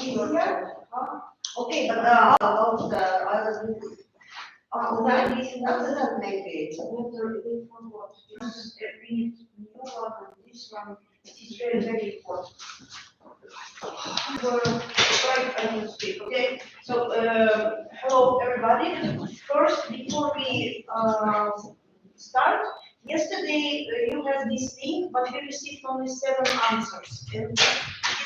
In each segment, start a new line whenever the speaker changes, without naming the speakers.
Okay, but how about the other people? That maybe. This one is very, very important. Okay, so hello everybody. First, before we start, yesterday you had this thing, but we received only 7 answers, and it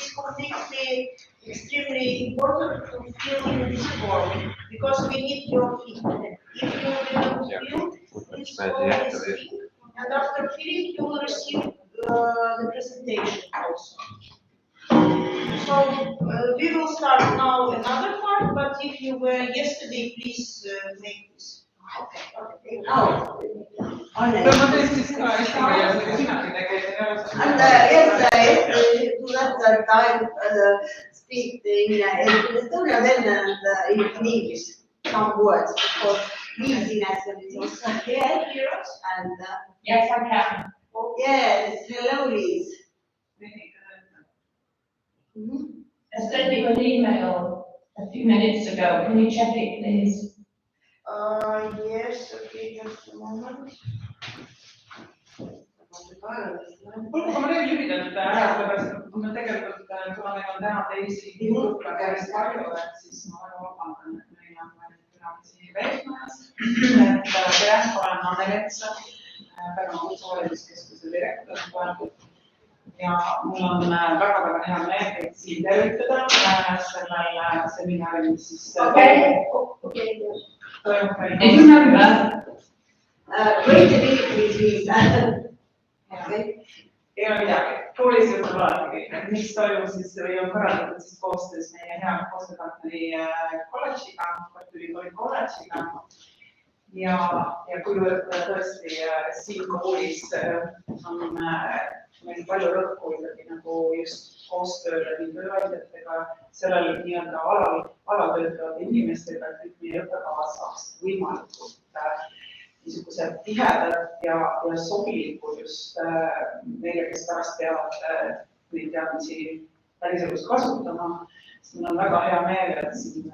is completely extremely important to fill in this form because we need your feedback. If you didn't fill, please follow this link, and after filling, you will receive the presentation also. So we will start now another part, but if you were yesterday, please make this. Okay. Now, that time speak in Estonian and in English some words because easiness is also here. And
yes, I can.
Yes, hello, Liz.
I sent you an email a few minutes ago. Can you check it, please?
Yes, okay, just a moment.
Ma teen lühidalt ära, sellepärast et me tegelikult, kuna meil on täna teisi gruppe päris palju, et siis ma väga vabandan, et meil on külalisi välismajas. Et tere, olen Anne-Letsa, Pärnu kutsehariduskeskuse direktor praegu. Ja mul on väga hea meel teid siin tervitada sellel seminaril, mis siis toimub meil.
Did you remember?
Wait a minute, please.
Ei ole midagi. Koolis juhtub alati kõik. Mis toimub siis või on korraldatud siis koostöös meie hea koostööpartneri kolledžiga, Kateryna kolledžiga. Ja kuivõrd tõesti siin koolis on meil palju rõhku ikkagi nagu just koostööle nii tööandjatega, sellel nii-öelda alal töötavate inimestega, et kõik meie õppekavad saaks võimalikult niisugused tihedad ja sobilikud just neile, kes pärast peavad neid teadmisi päriselus kasutama. Meil on väga hea meel, et siin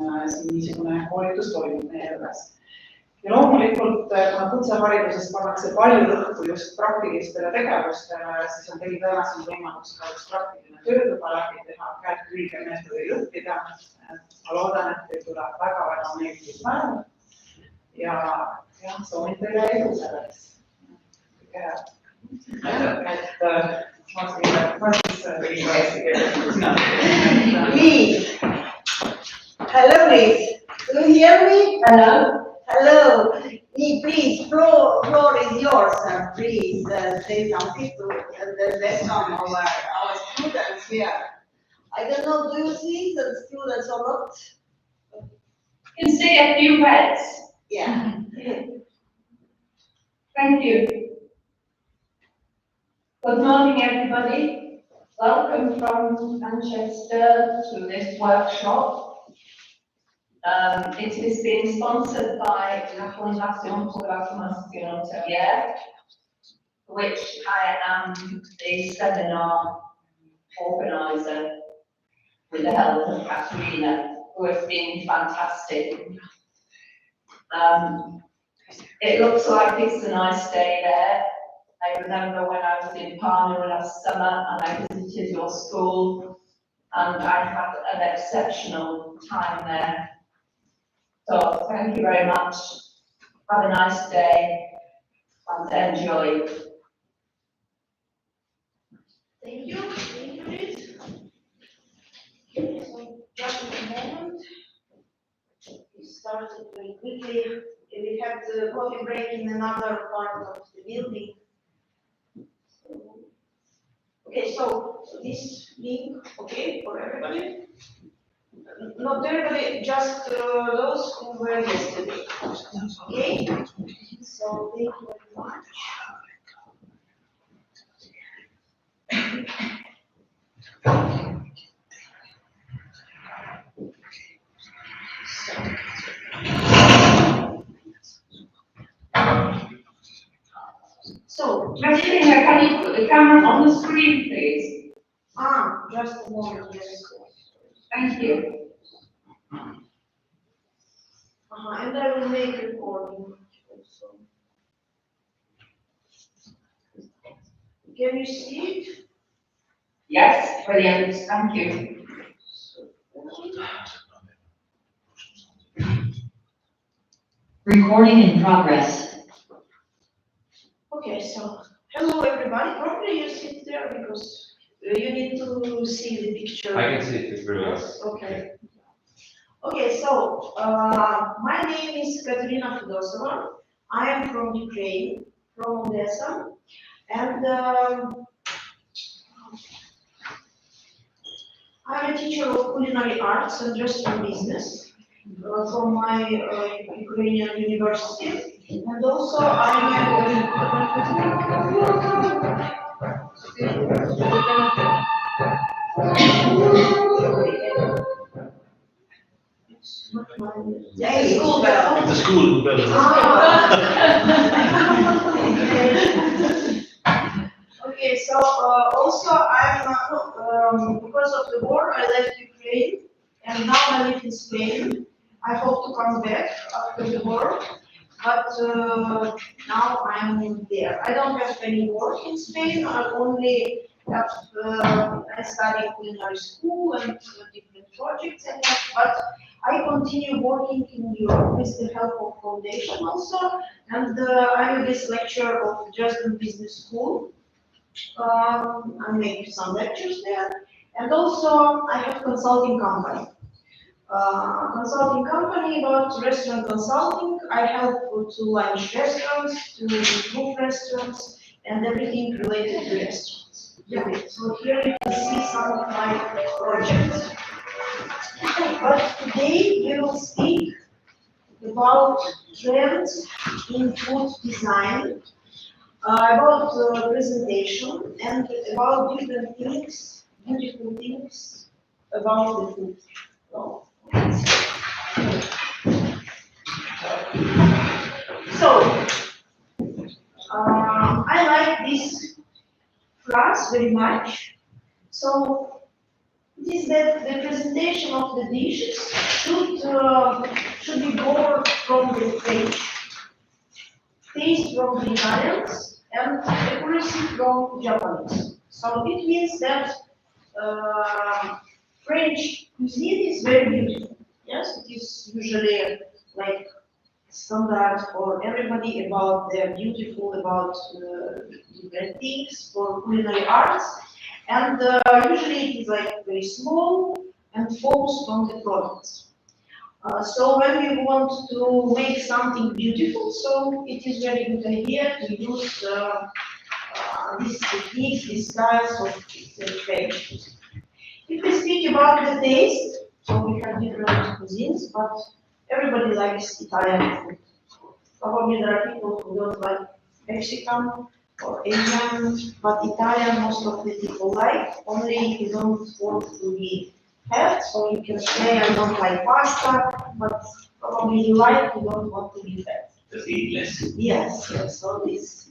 niisugune koolitus toimub meie juures. Ja loomulikult, kuna kutsehariduses pannakse palju rõhku just praktilistele tegevustele, siis on teil tänasel võimalus ka üks praktiline töötuba läbi teha, käed külge meetodil õppida. Ma loodan, et teil tuleb väga meeldiv päev ja soovin teile edu selleks.
Liz. Hello, Liz. Do you hear me?
Hello.
Hello. Please, floor is yours. Please say something to the lesson of our students here. I don't know, do you see the students or not?
You can see a few heads.
Yeah.
Thank you. Good morning, everybody. Welcome from Manchester to this workshop. It is being sponsored by la Fondation pour la Formation Hôtelière, which I am the seminar organizer with the help of Kateryna, who has been fantastic. It looks like it's a nice day there. I remember when I was in Parma last summer and I visited your school and I had an exceptional time there. So thank you very much. Have a nice day and enjoy.
Thank you. Thank you, Liz. So just a moment. We started very quickly. We had the coffee break in another part of the building. Okay, so this link, okay, for everybody? Not everybody, just those who were yesterday. Okay? So thank you very much. So,
Kateryna, can you put the camera on the screen, please?
just a moment, yes.
Thank you.
And I will make recording also. Can you see it?
Yes, brilliant, thank you.
Recording in progress.
Okay, so hello everybody. Probably you sit there because you need to see the picture.
I can see it, it's very well.
Okay. Okay, so my name is Kateryna Fedosova. I am from Ukraine, from Odessa, and I'm a teacher of culinary arts and restaurant business from my Ukrainian university, and also
Hey, school bell.
The school bell.
Okay, so also I'm because of the war I left Ukraine and now I live in Spain. I hope to come back after the war, but now I'm there. I don't have any work in Spain. I only have I study culinary school and different projects I have, but I continue working in Europe with the help of foundation also, and I'm a guest lecturer of Dresden Business School. I make some lectures there, and also I have consulting company. Consulting company about restaurant consulting. I help to launch restaurants, to improve restaurants, and everything related to restaurants. Okay, so here you can see some of my projects. But today we will speak about trends in food design, about presentation, and about different things, beautiful things about the food. So, I like this class very much. So, it is that the presentation of the dishes should be born from the French, taste from the Italians, and accuracy from Japanese. So it means that French cuisine is very beautiful. Yes, it is usually like standard for everybody about their beautiful, about different things for culinary arts. And usually it is like very small and focused on the products. So when we want to make something beautiful, so it is very good idea to use these techniques, these styles of French. If we speak about the taste, so we have different cuisines, but everybody likes Italian food. Probably there are people who don't like Mexican or Asian, but Italian most of the people like, only if you don't want to be fat, so you can say I don't like pasta, but probably you like, you don't want to be fat.
Just eat less.
Yes, yes, so this.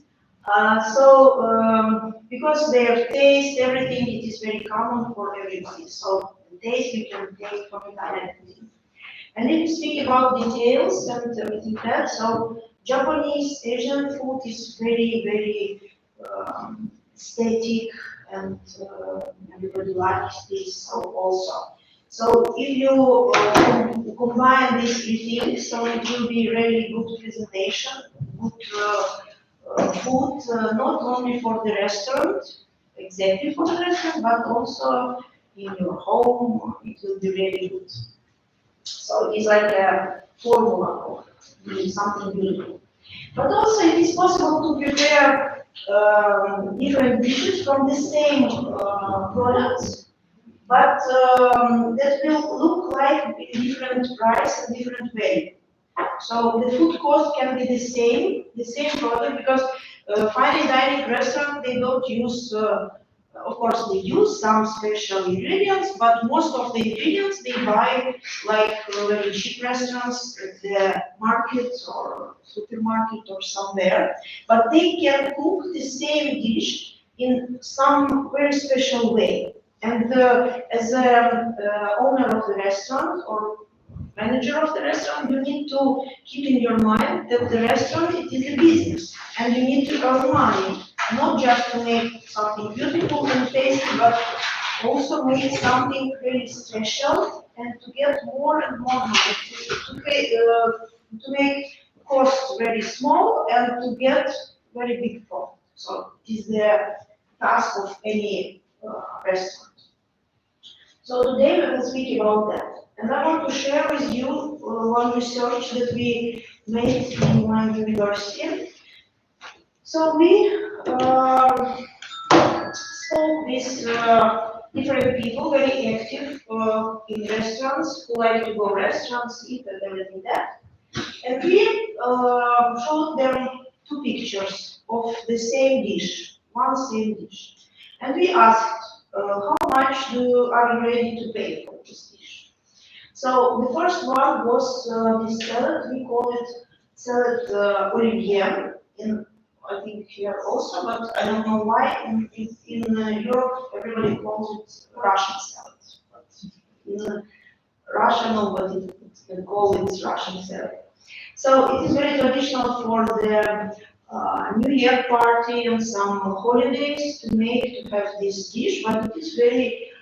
Because their taste, everything, it is very common for everybody. So the taste you can take from Italian cuisine. And if you speak about details and everything that, so Japanese, Asian food is very, very aesthetic, and everybody likes this so also. So if you combine these three things, so it will be really good presentation, good food, not only for the restaurant, exactly for the restaurant, but also in your home, it will be really good. So it's like a formula of doing something beautiful. But also it is possible to prepare different dishes from the same products, but that will look like a different price and different value. So the food cost can be the same product, because fine dining restaurant, they don't use, of course they use some special ingredients, but most of the ingredients they buy like very cheap restaurants at the market or supermarket or somewhere, but they can cook the same dish in some very special way. And as owner of the restaurant or manager of the restaurant, you need to keep in your mind that the restaurant, it is a business, and you need to earn money, not just to make something beautiful and tasty, but also make something really special and to get more and more money, to make costs very small and to get very big profit. So it is the task of any restaurant. So today we will speak about that. And I want to share with you one research that we made in my university. So we spoke with different people, very active in restaurants, who like to go restaurants, eat and everything that. And we showed them two pictures of the same dish, one same dish. And we asked, how much are you ready to pay for this dish? So the first one was this salad, we call it salad Olivier, in I think here also, but I don't know why. In Europe, everybody calls it Russian salad. But in Russia, nobody can call it Russian salad. So it is very traditional for the New Year party and some holidays to have this dish, but it is very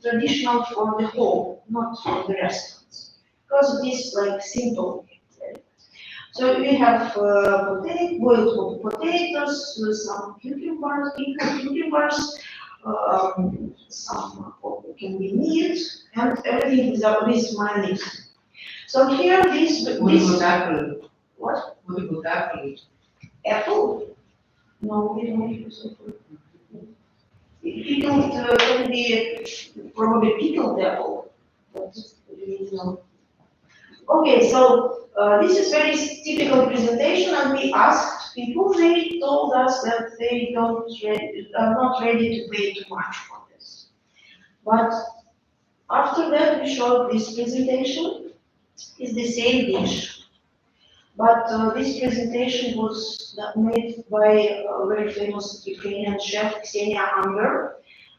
traditional for the home, not for the restaurants, because it is like simple. So we have boiled potatoes, some cucumbers, pickled cucumbers, some can be meat, and everything is with mayonnaise. So here
What about apple?
What?
What about apple?
Apple? No, we don't use apple. Pickled can be probably pickled apple, but we don't. Okay, so this is very typical presentation, and we asked people. They told us that they are not ready to pay too much for this. But after that, we showed this presentation. It's the same dish, but this presentation was made by a very famous Ukrainian chef, Kateryna Fedosova.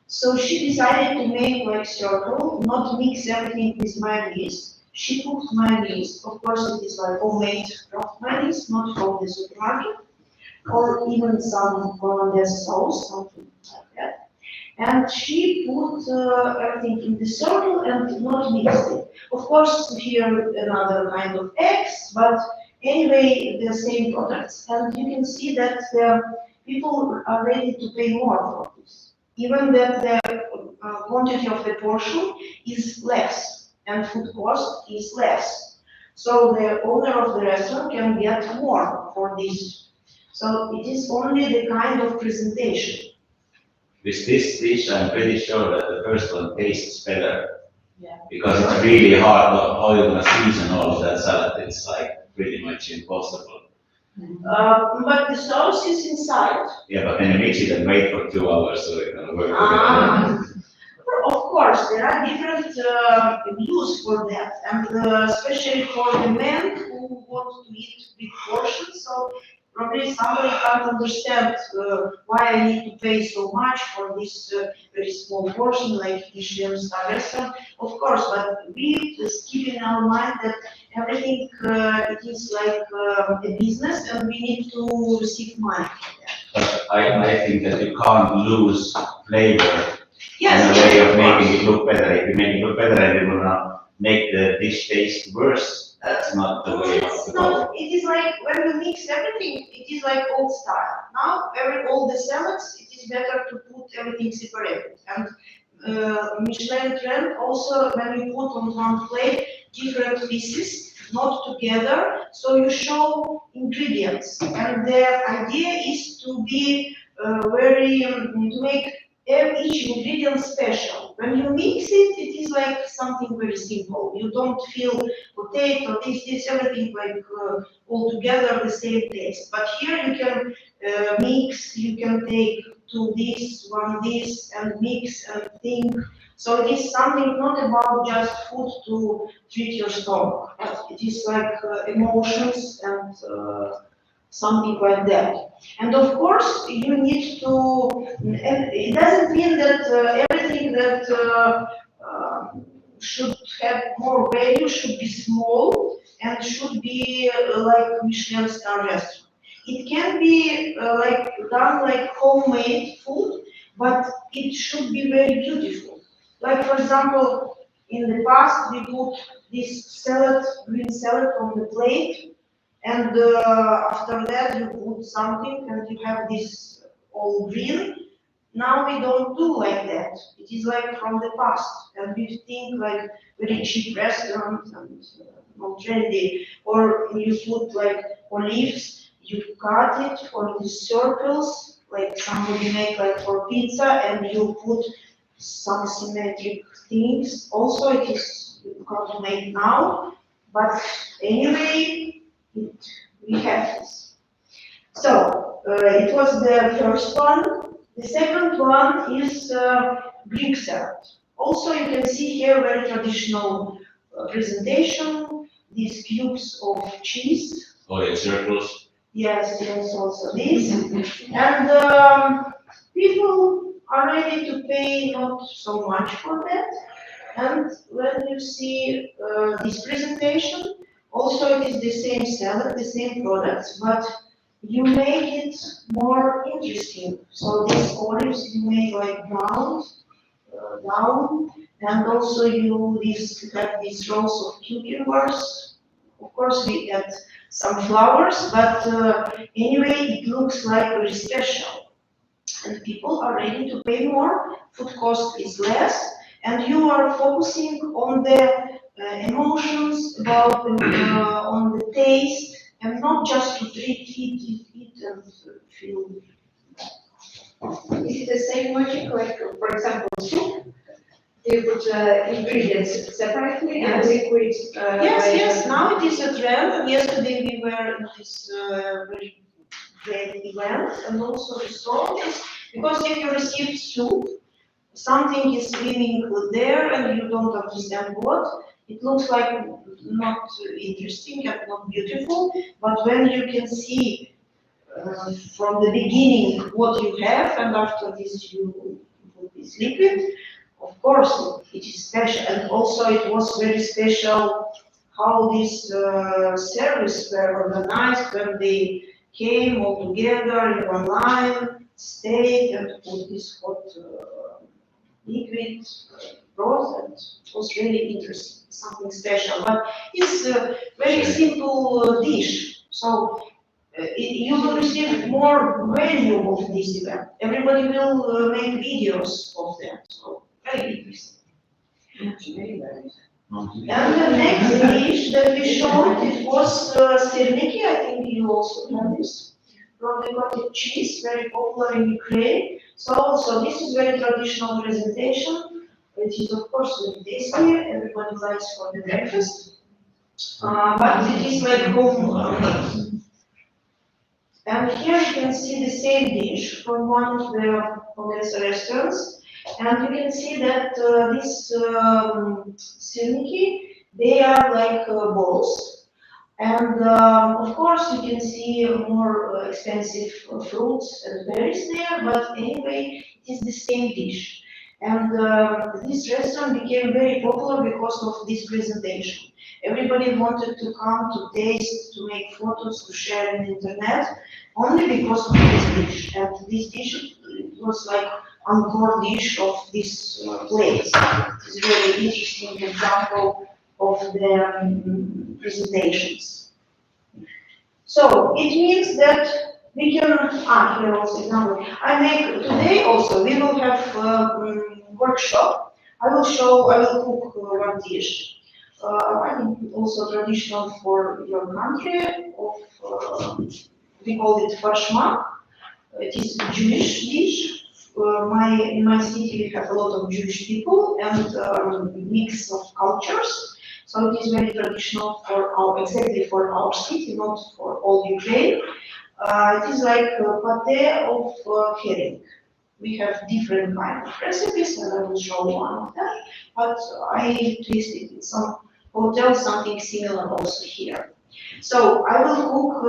So she decided to make like circle, not mix everything with mayonnaise. She cooked mayonnaise. Of course, it is like homemade craft mayonnaise, not from the supermarket, or even some Hollandaise sauce, something like that. And she put everything in the circle and not mixed it. Of course, here another kind of eggs, but anyway, the same products. And you can see that the people are ready to pay more for this. Even that the quantity of the portion is less and food cost is less. So the owner of the restaurant can get more for this. So it is only the kind of presentation.
With this dish, I'm pretty sure that the first one tastes better.
Yeah.
Because it's really hard, how you're gonna season all of that salad, it's like pretty much impossible.
But the sauce is inside.
Yeah, but then you mix it and wait for 2 hours so it's gonna work together.
Of course, there are different views for that, and especially for the men who want to eat big portions. So probably somebody can't understand why I need to pay so much for this very small portion, like Michelin star restaurant. Of course, but we just keep in our mind that everything it is like a business, and we need to receive money for that.
But I think that you can't lose flavor
Yes,
in a way of
of
making
course.
it look better. If you make it look better and you're gonna make the dish taste worse, that's not the way
It's
to
not,
go.
it is like when you mix everything, it is like old style. Now, all the salads, it is better to put everything separated. And Michelin trend also, when you put on one plate different pieces, not together, so you show ingredients. And the idea is to be to make each ingredient special. When you mix it, it is like something very simple. You don't feel potato, this, everything like all together the same taste. But here you can mix, you can take two this, one this, and mix and think. So it is something not about just food to treat your stomach, but it is like emotions and something like that. And of course, you need to, and it doesn't mean that everything think that should have more value, should be small, and should be like Michelin star restaurant. It can be like done like homemade food, but it should be very beautiful. Like for example, in the past we put this salad, green salad on the plate, and after that you put something and you have this all green. Now we don't do like that. It is like from the past, and we think like very cheap restaurants and not trendy. Or you put like olives, you cut it for the circles, like somebody make like for pizza, and you put some symmetric things. Also, it is difficult to make now, but anyway, we have this. So it was the first one. The second one is Greek salad. Also, you can see here very traditional presentation. These cubes of cheese.
Oh, yeah, circles.
Yes, also this. And people are ready to pay not so much for that. And when you see this presentation, also it is the same salad, the same products, but you make it more interesting. So these olives you make like down, and also you have these rows of cucumbers. Of course, we add some flowers, but anyway, it looks like very special. And people are ready to pay more. Food cost is less, and you are focusing on the emotions about on the taste, and not just to eat and feel.
Is it the same logic, like, for example, soup? You put ingredients separately and liquid.
Yes, now it is a trend. And yesterday we were in this very great event, and also we saw this, because if you receive soup, something is swimming there and you don't understand what, it looks like not interesting and not beautiful, but when you can see from the beginning what you have, and after this you put this liquid, of course it is special. And also it was very special how this service were organized when they came all together in one line, stayed and put this hot liquid broth, and it was really interesting, something special. But it's a very simple dish, so you will receive more value of this event. Everybody will make videos of that, so very interesting. And the next dish that we showed, it was sirniki. I think you also know this. From the cottage cheese, very popular in Ukraine. So this is very traditional presentation. It is of course very tasty. Everybody likes for the breakfast. But it is like home made. And here you can see the same dish from one of the Odessa restaurants. And you can see that this sirniki, they are like balls. And of course you can see more expensive fruits and berries there, but anyway, it is the same dish. And this restaurant became very popular because of this presentation. Everybody wanted to come to taste, to make photos, to share on the internet, only because of this dish. And this dish was like encore dish of this place. It's a very interesting example of the presentations. So it means that we can, here also example. Today also, we will have workshop. I will cook one dish. I think also traditional for your country we call it farshma. It is a Jewish dish. In my city we have a lot of Jewish people and mix of cultures. So it is very traditional exactly for our city, not for all Ukraine. It is like pate of herring. We have different kind of recipes, and I will show one of them. But I tasted in some hotels something similar also here. So I will cook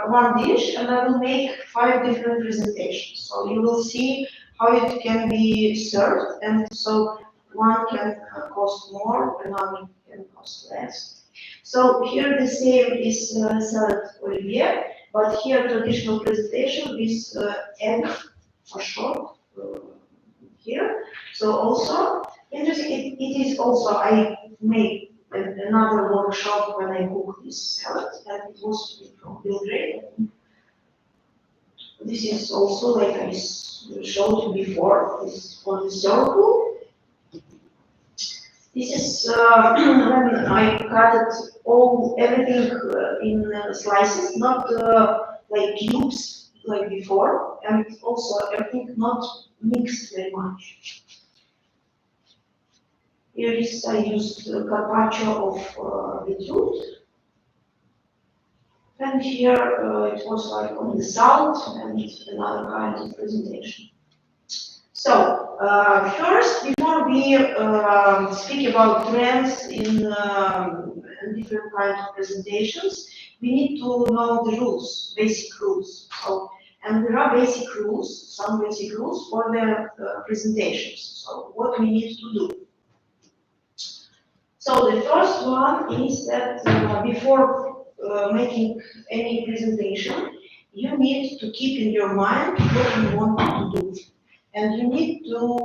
one dish, and I will make 5 different presentations. So you will see how it can be served, and so one can cost more, another can cost less. So here the same is salad olivier, but here traditional presentation is egg for short here. So also interesting, it is also I made another workshop when I cooked this salad, and it was from Belgrade. This is also like I showed you before, this for the circle. This is when I cut everything in slices, not like cubes like before, and also everything not mixed very much. Here is I used carpaccio of beetroot. And here it was like on the salt and another kind of presentation. So first, before we speak about trends in different kinds of presentations, we need to know the rules, basic rules. So, and there are basic rules, some basic rules for the presentations. So what we need to do. So the first one is that before making any presentation, you need to keep in your mind what you want to do. And you need to,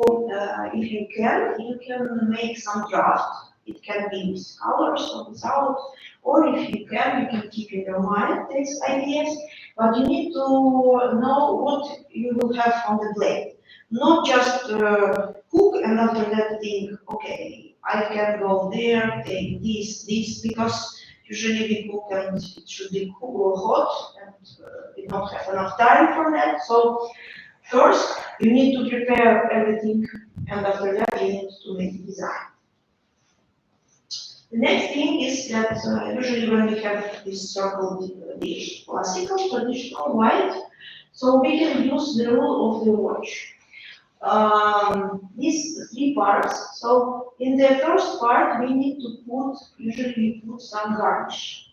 if you can make some draft. It can be with colors or without, or if you can keep in your mind these ideas, but you need to know what you will have on the plate. Not just cook and after that think, okay, I can go there, take this, because usually we cook and it should be hot, and we don't have enough time for that. So first, you need to prepare everything, and after that, you need to make the design. The next thing is that usually when we have this circled dish, classical, traditional, white, so we can use the rule of the watch. These three parts. So in the first part, we need to usually put some garnish.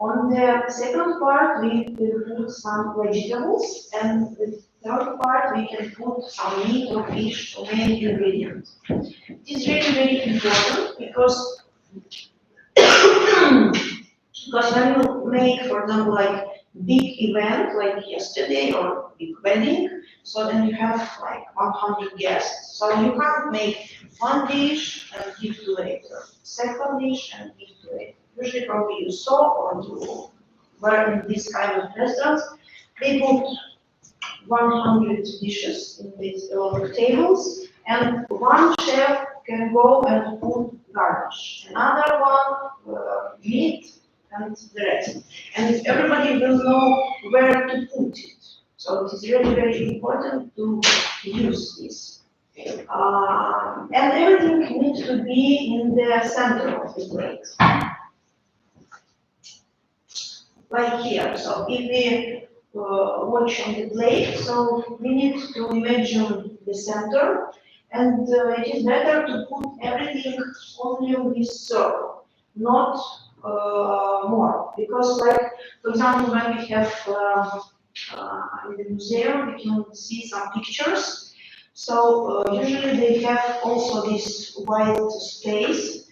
On the second part, we will put some vegetables, and the third part, we can put some meat or fish or main ingredient. It is really, very important because when you make, for example, like big event like yesterday or big wedding, so then you have like 100 guests. So you can't make one dish and give to later, second dish and give to later. Usually probably you saw or you were in this kind of restaurants, they put 100 dishes in these tables, and one chef can go and put garnish, another one meat, and the rest. And everybody will know where to put it. So it is really very important to use this. And everything needs to be in the center of the plate. Like here. So if we watch on the plate, so we need to imagine the center, and it is better to put everything only on this circle, not more. Because, like, for example, when we have in the museum, we can see some pictures. So usually they have also this white space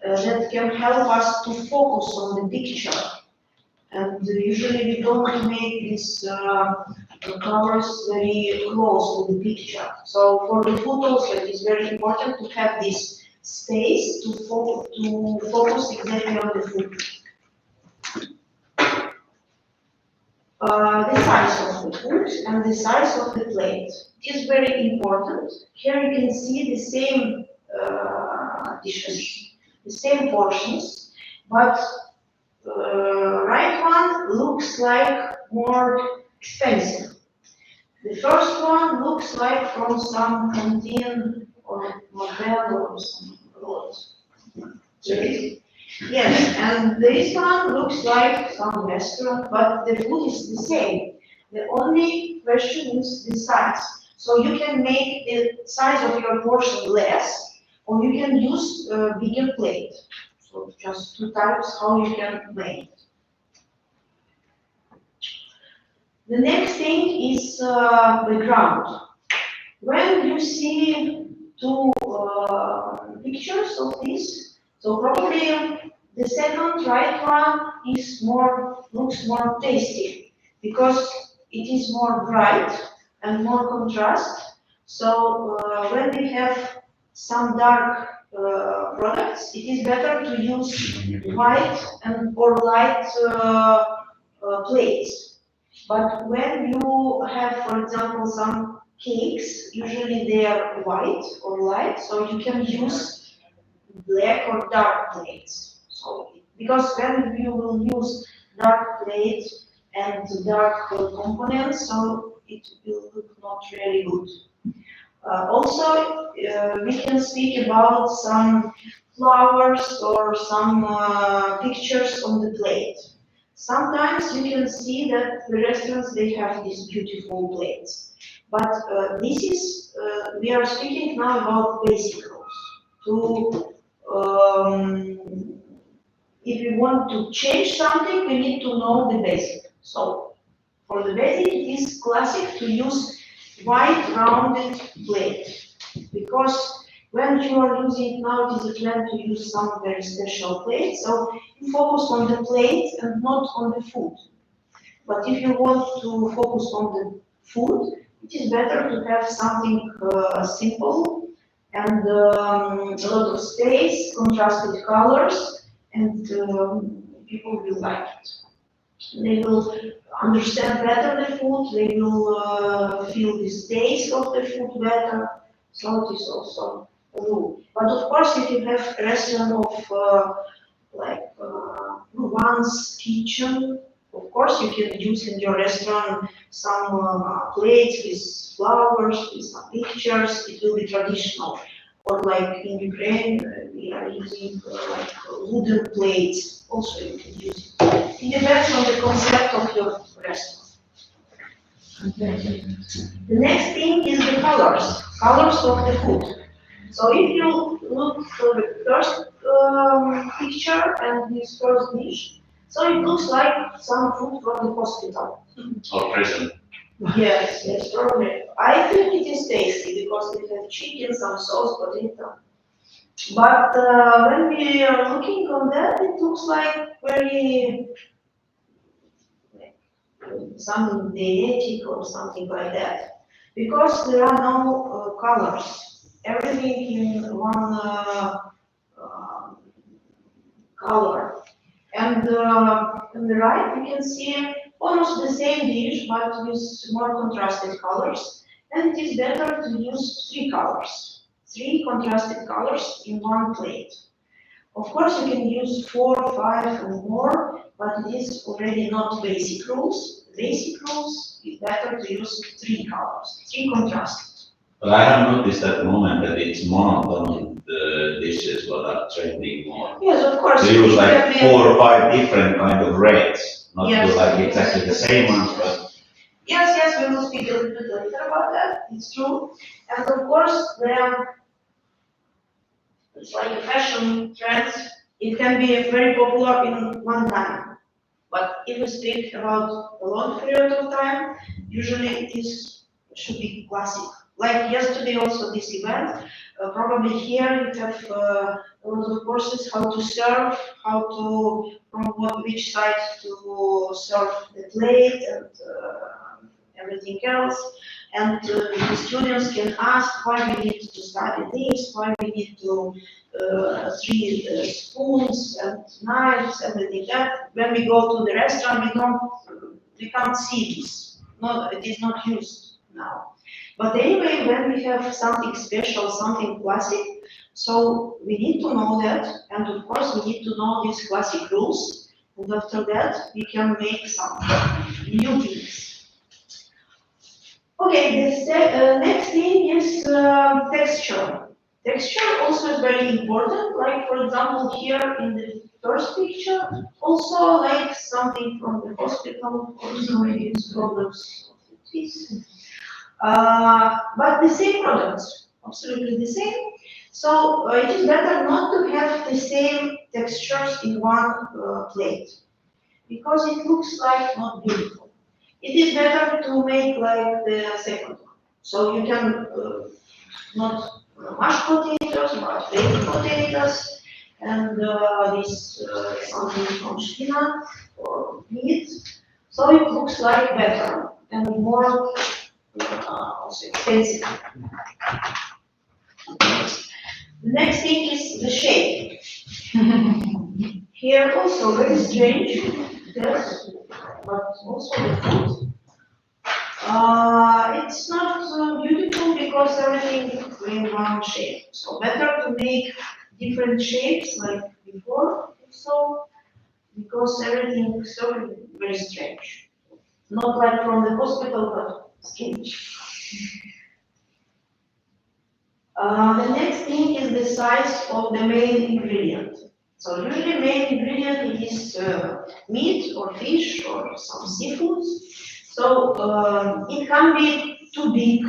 that can help us to focus on the picture. And usually we don't make these covers very close to the picture. So for the photos, it is very important to have this space to focus exactly on the food. The size of the food and the size of the plate is very important. Here you can see the same dishes, the same portions, but right one looks like more expensive. The first one looks like from some canteen or motel or some lot. Yes, and this one looks like some restaurant, but the food is the same. The only question is the size. So you can make the size of your portion less, or you can use a bigger plate. So just two types how you can make it. The next thing is background. When you see two pictures of this, so probably the second right one is looks more tasty because it is more bright and more contrast. So when we have some dark products, it is better to use white and or light plates. But when you have, for example, some cakes, usually they are white or light, so you can use black or dark plates. So, because when you will use dark plates and dark components, so it will look not really good. Also, we can speak about some flowers or some pictures on the plate. Sometimes you can see that the restaurants, they have these beautiful plates. But we are speaking now about basic rules. If we want to change something, we need to know the basic. So, for the basic, it is classic to use white rounded plate. Because when you are using it now, it is a trend to use some very special plate. So, you focus on the plate and not on the food. But if you want to focus on the food, it is better to have something simple and a lot of space, contrasted colors, and people will like it. They will understand better the food, they will feel the taste of the food better, so it is also a rule. But of course, if you have a restaurant of Provence kitchen, of course you can use in your restaurant some plates with flowers, with some pictures, it will be traditional. Or like in Ukraine, we are using like wooden plates, also you can use it. It depends on the concept of your restaurant. The next thing is the colors of the food. So if you look for the first picture and this first dish, so it looks like some food from the hospital.
Or prison.
Yes, yes, probably. I think it is tasty because it has chicken, some sauce, potato. But when we are looking on that, it looks like very something dietetic or something like that, because there are no colors. Everything in one color. And on the right, you can see almost the same dish, but with more contrasted colors. And it is better to use three contrasted colors in one plate. Of course, you can use 4, 5, or more, but it is already not basic rules. The basic rules is better to use 3 colors, 3 contrasted.
But I have noticed at the moment that it's monotone dishes what are trending more.
Yes, of course.
They use like
can be-
4 or 5 different kind of reds, not
Yes.
like exactly the same ones, but
Yes, we will speak a little bit later about that, it's true. And of course, it's like a fashion trend, it can be very popular in one time. But if we speak about a long period of time, usually should be classic. Like yesterday also this event, probably here you have a lot of courses how to serve, which side to serve the plate and everything else. And the students can ask why we need to study this, why we need to 3 spoons and knives, everything that. When we go to the restaurant, we can't see this. No, it is not used now. But anyway, when we have something special, something classic, so we need to know that, and of course we need to know these classic rules, and after that we can make some new things. Okay, the next thing is texture. Texture also is very important, like for example here in the first picture, also like something from the hospital, also maybe problems of the teeth. But the same products, absolutely the same. So it is better not to have the same textures in one plate, because it looks like not beautiful. It is better to make like the second one. So you can not mashed potatoes, but baked potatoes, and this something from spinach or meat. So it looks like better and more also expensive. The next thing is the shape. Here also very strange, yes, but also the food. It's not beautiful because everything in one shape. So better to make different shapes like before, so because everything is so very strange. Not like from the hospital, but strange. The next thing is the size of the main ingredient. So usually main ingredient is meat or fish or some seafoods. So it can be too big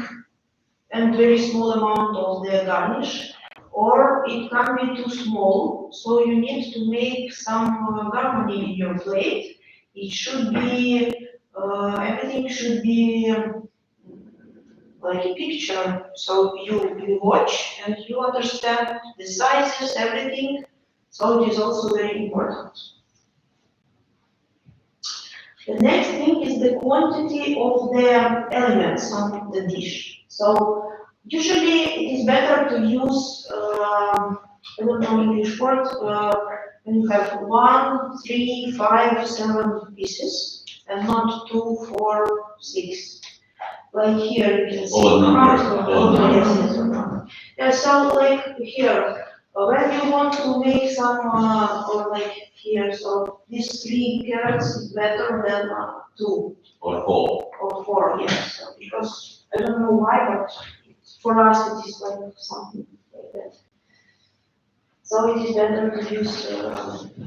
and very small amount of the garnish, or it can be too small. So you need to make some harmony in your plate. It should be everything should be like a picture. So you watch and you understand the sizes, everything. So it is also very important. The next thing is the quantity of the elements on the dish. So usually it is better to use, I don't know English word, when you have 1, 3, 5, 7 pieces, and not 2, 4, 6. Like here you can see.
Odd number, odd number.
Yes. Yeah, so like here, when you want to make some, or like here, so these 3 carrots is better than 2
Or 4.
or 4, yes. So because I don't know why, but for us it is like something like that. So it is better to use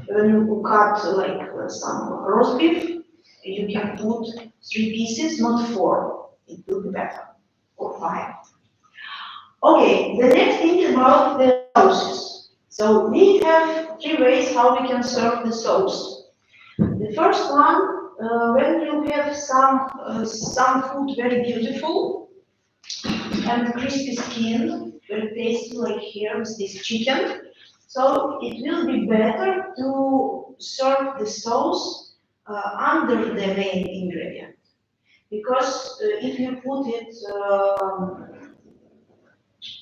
when you cut like some roast beef, you can put 3 pieces, not 4. It will be better, or 5. Okay, the next thing is about the sauces. So we have 3 ways how we can serve the sauce. The first one, when you have some food very beautiful and crispy skin, very tasty, like here with this chicken. So it will be better to serve the sauce under the main ingredient. Because if you put it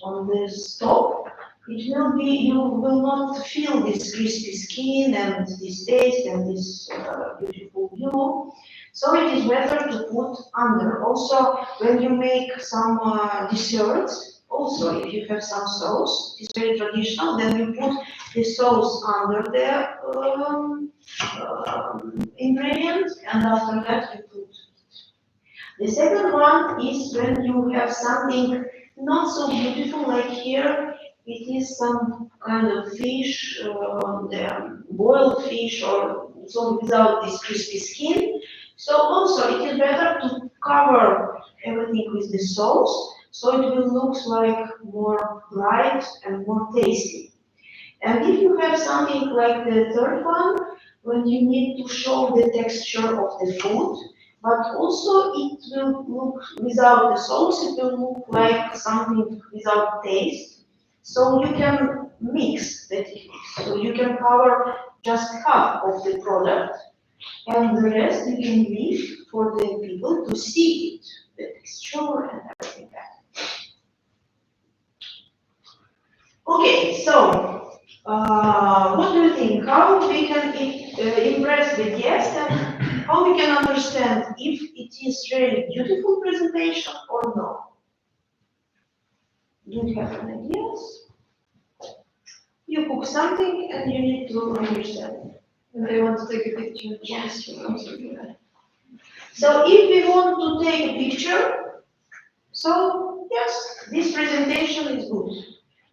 on the stove, it will be, you will not feel this crispy skin and this taste and this beautiful view. So it is better to put under. Also, when you make some desserts, also if you have some sauce, it's very traditional, then you put the sauce under the ingredient, and after that you put. The second one is when you have something not so beautiful, like here, it is some kind of fish, the boiled fish, or so without this crispy skin. So also it is better to cover everything with the sauce, so it will look like more bright and more tasty. And if you have something like the third one, when you need to show the texture of the food, but also it will look, without the sauce, it will look like something without taste. So you can mix the techniques. So you can cover just half of the product, and the rest you can leave for the people to see it, the texture and everything like that. Okay, so what do you think? How we can impress the guest, and how we can understand if it is really beautiful presentation or no? Do you have any ideas? You cook something and you need to understand.
And they want to take a picture.
Yes, you want to do that. So if we want to take a picture, so yes, this presentation is good.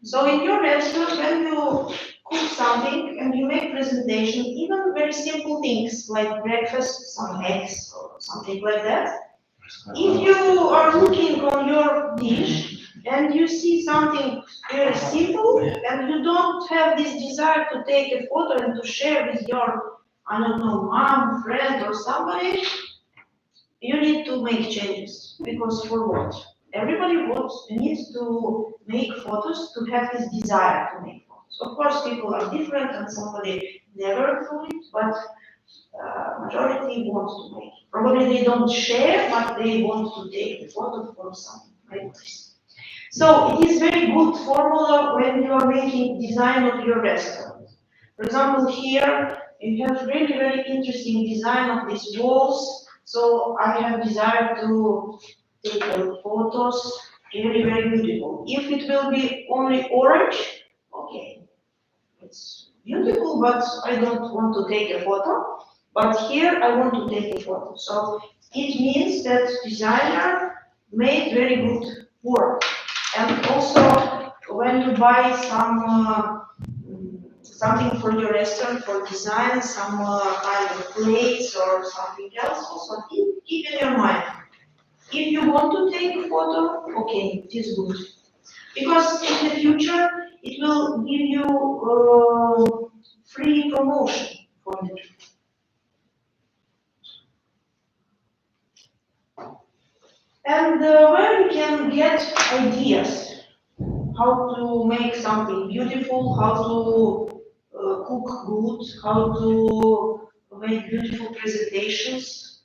So in your restaurant, when you cook something and you make presentation, even very simple things like breakfast, some eggs or something like that, if you are looking on your dish and you see something very simple and you don't have this desire to take a photo and to share with your, I don't know, mom, friend or somebody, you need to make changes. Because for what? everybody needs to make photos to have this desire to make photos. Of course, people are different and somebody never do it, but majority want to make it. Probably they don't share, but they want to take the photo for some memories. So it is very good formula when you are making design of your restaurant. For example, here you have really very interesting design of these walls. So I have desire to take photos, really very beautiful. If it will be only orange, okay, it's beautiful, but I don't want to take a photo. But here I want to take a photo. So it means that designer made very good work. And also when you buy some something for your restaurant for design, some kind of plates or something else, also keep in your mind. If you want to take a photo, okay, it is good. Because in the future, it will give you free promotion for the people. And where you can get ideas, how to make something beautiful, how to cook good, how to make beautiful presentations.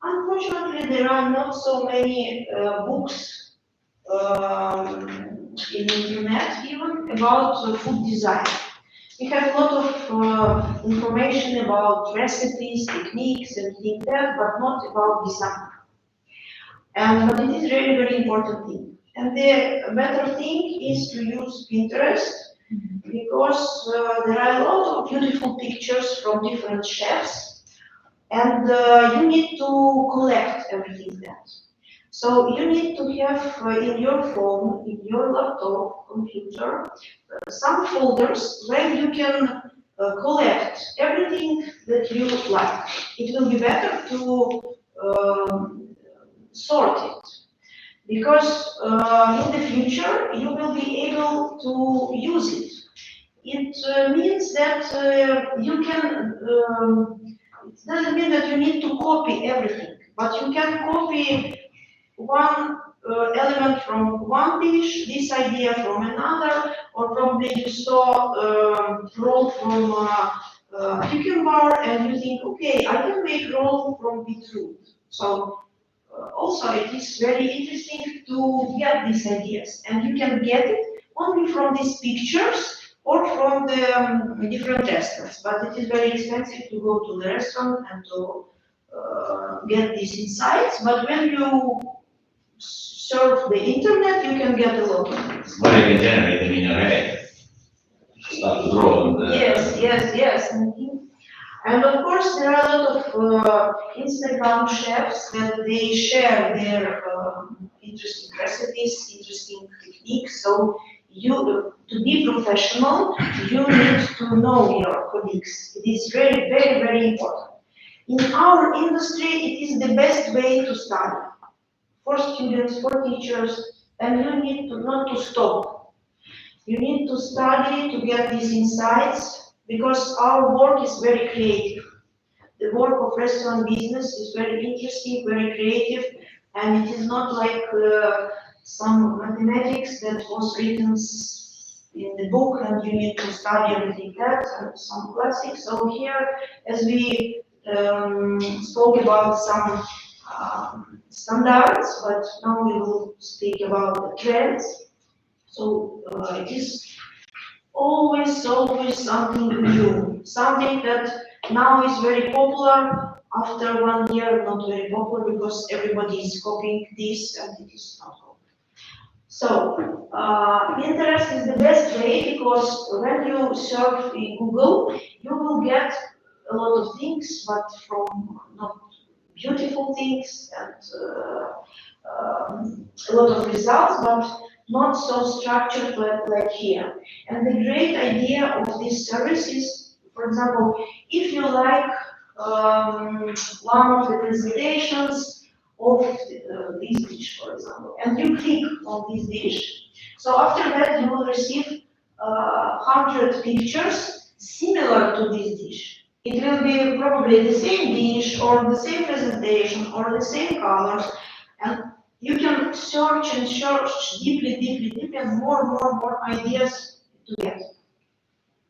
Unfortunately, there are not so many books in the internet even about food design. We have a lot of information about recipes, techniques, and things like that, but not about design. But it is really very important thing. And the better thing is to use Pinterest because there are a lot of beautiful pictures from different chefs, and you need to collect everything that. So you need to have in your phone, in your laptop, computer, some folders where you can collect everything that you like. It will be better to sort it, because in the future you will be able to use it. It means that you can, it doesn't mean that you need to copy everything, but you can copy one element from one dish, this idea from another, or probably you saw roll from cucumber and you think, okay, I can make roll from beetroot. So also it is very interesting to get these ideas, and you can get it only from these pictures or from the different restaurants, but it is very expensive to go to the restaurant and to get these insights. But when you surf the internet, you can get a lot of things.
But you can generate them in your head. Start to draw on the.
Yes. And of course, there are a lot of Instagram chefs that they share their interesting recipes, interesting techniques. So you, to be professional, you need to know your colleagues. It is very, very, very important. In our industry, it is the best way to study. For students, for teachers, and you need to not to stop. You need to study to get these insights, because our work is very creative. The work of restaurant business is very interesting, very creative, and it is not like some mathematics that was written in the book and you need to study everything that, and some classics. So here, as we spoke about some standards, but now we will speak about the trends. So it is always something new, something that now is very popular, after 1 year not very popular because everybody is copying this and it is not popular. So Pinterest is the best way, because when you search in Google, you will get a lot of things, but from not beautiful things and a lot of results, but not so structured like here. And the great idea of this service is, for example, if you like one of the presentations of this dish, for example, and you click on this dish, so after that you will receive 100 pictures similar to this dish. It will be probably the same dish or the same presentation or the same colors, and you can search and search deeply, and more ideas to get.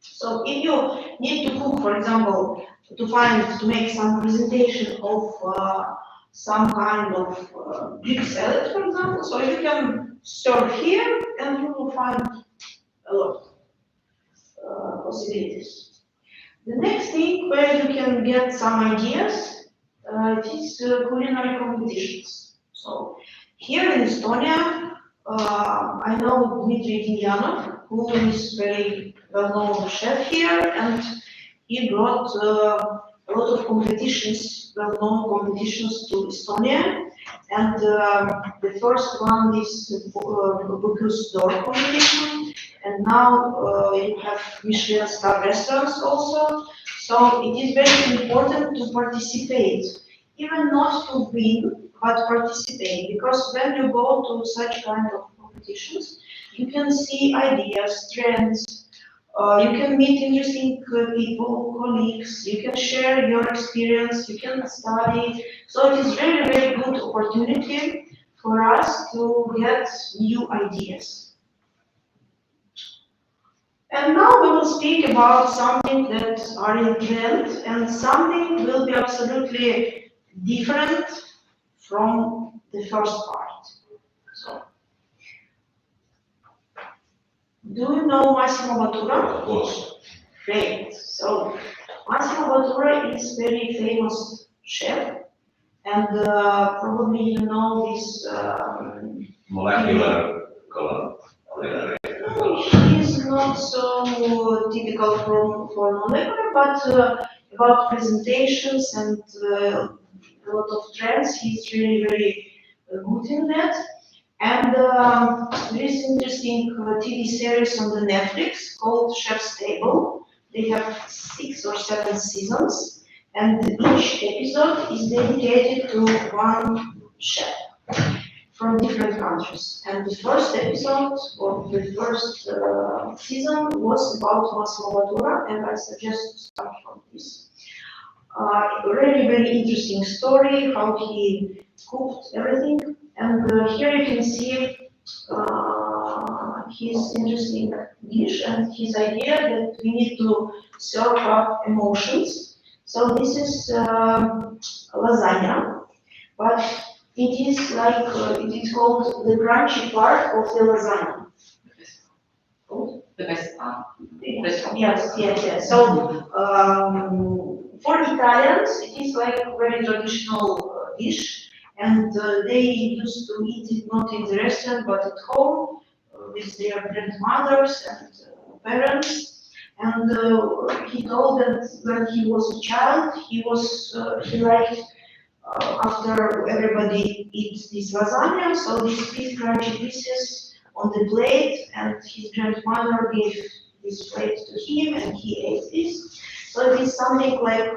So if you need to cook, for example, to make some presentation of some kind of Greek salad, for example, so you can search here and you will find a lot of possibilities. The next thing where you can get some ideas, it is culinary competitions. So here in Estonia, I know Dmitry Demyanov, who is very well-known chef here, and he brought a lot of competitions, well-known competitions to Estonia. And the first one is Bocuse d'Or competition, and now you have Michelin star restaurants also. So it is very important to participate, even not to win, but participate, because when you go to such kind of competitions, you can see ideas, trends, you can meet interesting people, colleagues, you can share your experience, you can study. So it is really, very good opportunity for us to get new ideas. And now we will speak about something that are in trend, and something will be absolutely different from the first part. So, do you know Massimo Bottura?
Of course.
Great. So Massimo Bottura is very famous chef, and probably you know this.
Molecular color.
He is not so typical for molecular, but about presentations and a lot of trends. He's really very good in that. And there is interesting TV series on the Netflix called Chef's Table. They have 6 or 7 seasons, and each episode is dedicated to one chef from different countries. And the first episode of the first season was about Massimo Bottura, and I suggest to start from this. Really very interesting story, how he cooked everything. And here you can see his interesting dish and his idea that we need to serve up emotions. So this is lasagna, but it is like, it is called the crunchy part of the lasagna.
The best part.
Yes. So for Italians, it is like a very traditional dish. And they used to eat it not in the restaurant, but at home with their grandmothers and parents. And he told that when he was a child, he liked after everybody eats this lasagna, so these big crunchy pieces on the plate, and his grandmother gave this plate to him, and he ate this. So it is something like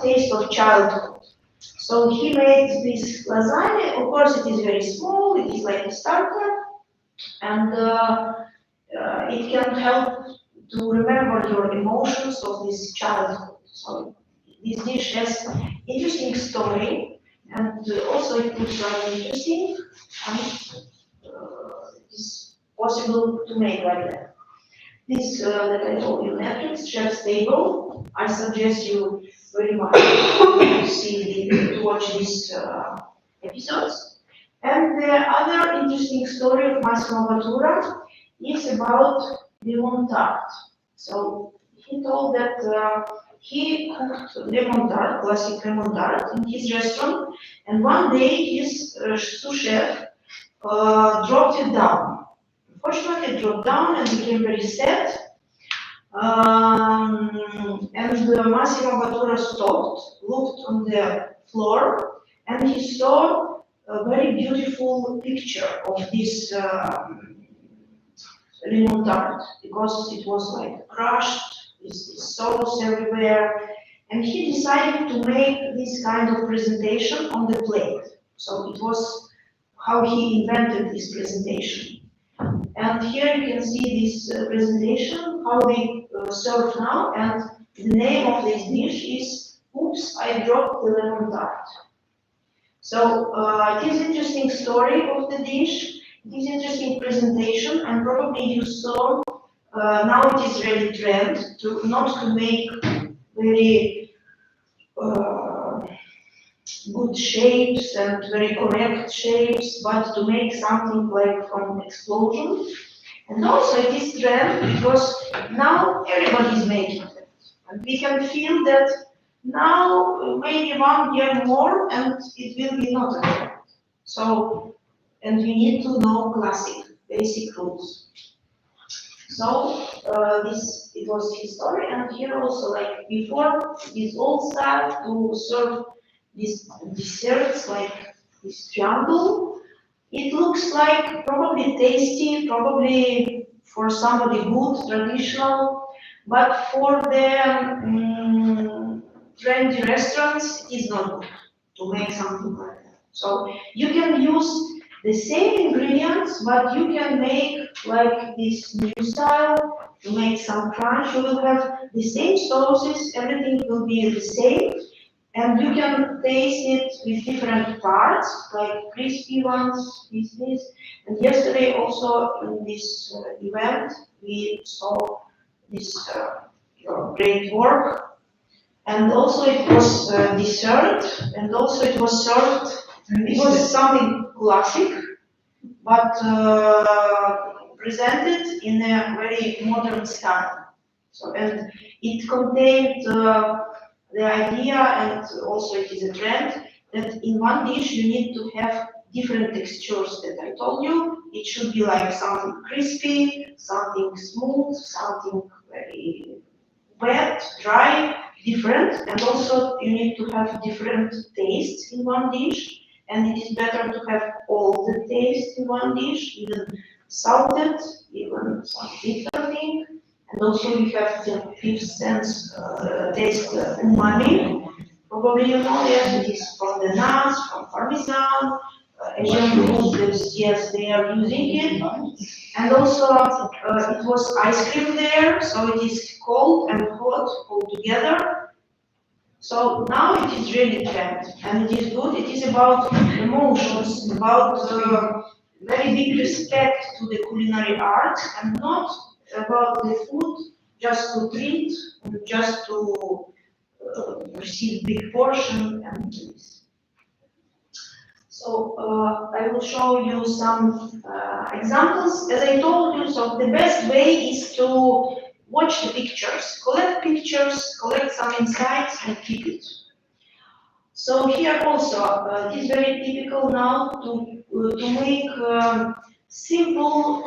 taste of childhood. So he made this lasagna. Of course, it is very small. It is like a starter, and it can help to remember your emotions of this childhood. So this dish has interesting story, and also it looks rather interesting, and it is possible to make like that. This that I told you, Netflix, Chef's Table. I suggest you very much to watch these episodes. And the other interesting story of Massimo Bottura is about lemon tart. So he told that he cooked lemon tart, classic lemon tart, in his restaurant, and one day his sous chef dropped it down. Unfortunately, it dropped down and became very sad. And Massimo Bottura stopped, looked on the floor, and he saw a very beautiful picture of this lemon tart, because it was like crushed, with sauce everywhere, and he decided to make this kind of presentation on the plate. So it was how he invented this presentation. And here you can see this presentation, how they serve now, and the name of this dish is "Oops, I dropped the lemon tart." So it is interesting story of the dish. It is interesting presentation, and probably you saw now it is really trend to not to make very good shapes and very correct shapes, but to make something like from explosion. And also it is trend because now everybody is making it. And we can feel that now maybe 1 year more and it will be not a trend. So, and you need to know classic, basic rules. So it was his story, and here also like before this old style to serve these desserts like this triangle. It looks like probably tasty, probably for somebody good, traditional, but for the trendy restaurants, it is not good to make something like that. So you can use the same ingredients, but you can make like this new style to make some crunch. You will have the same sauces, everything will be the same, and you can taste it with different parts, like crispy ones, this. And yesterday also in this event, we saw this your great work. And also it was dessert, and also it was served. It was something classic, but presented in a very modern style. So, and it contained the idea, and also it is a trend, that in one dish you need to have different textures that I told you. It should be like something crispy, something smooth, something very wet, dry, different, and also you need to have different tastes in one dish, and it is better to have all the tastes in one dish, even salted, even some bitter thing, and also we have the fifth sense taste umami. Probably you know, yes, it is from the nuts, from parmesan, Asian food, yes, they are using it. And also it was ice cream there, so it is cold and hot all together. So now it is really trend, and it is good. It is about emotions, about very big respect to the culinary art, and not about the food just to treat, just to receive big portion and this. So I will show you some examples. As I told you, so the best way is to watch the pictures, collect some insights and keep it. So here also, it is very typical now to make simple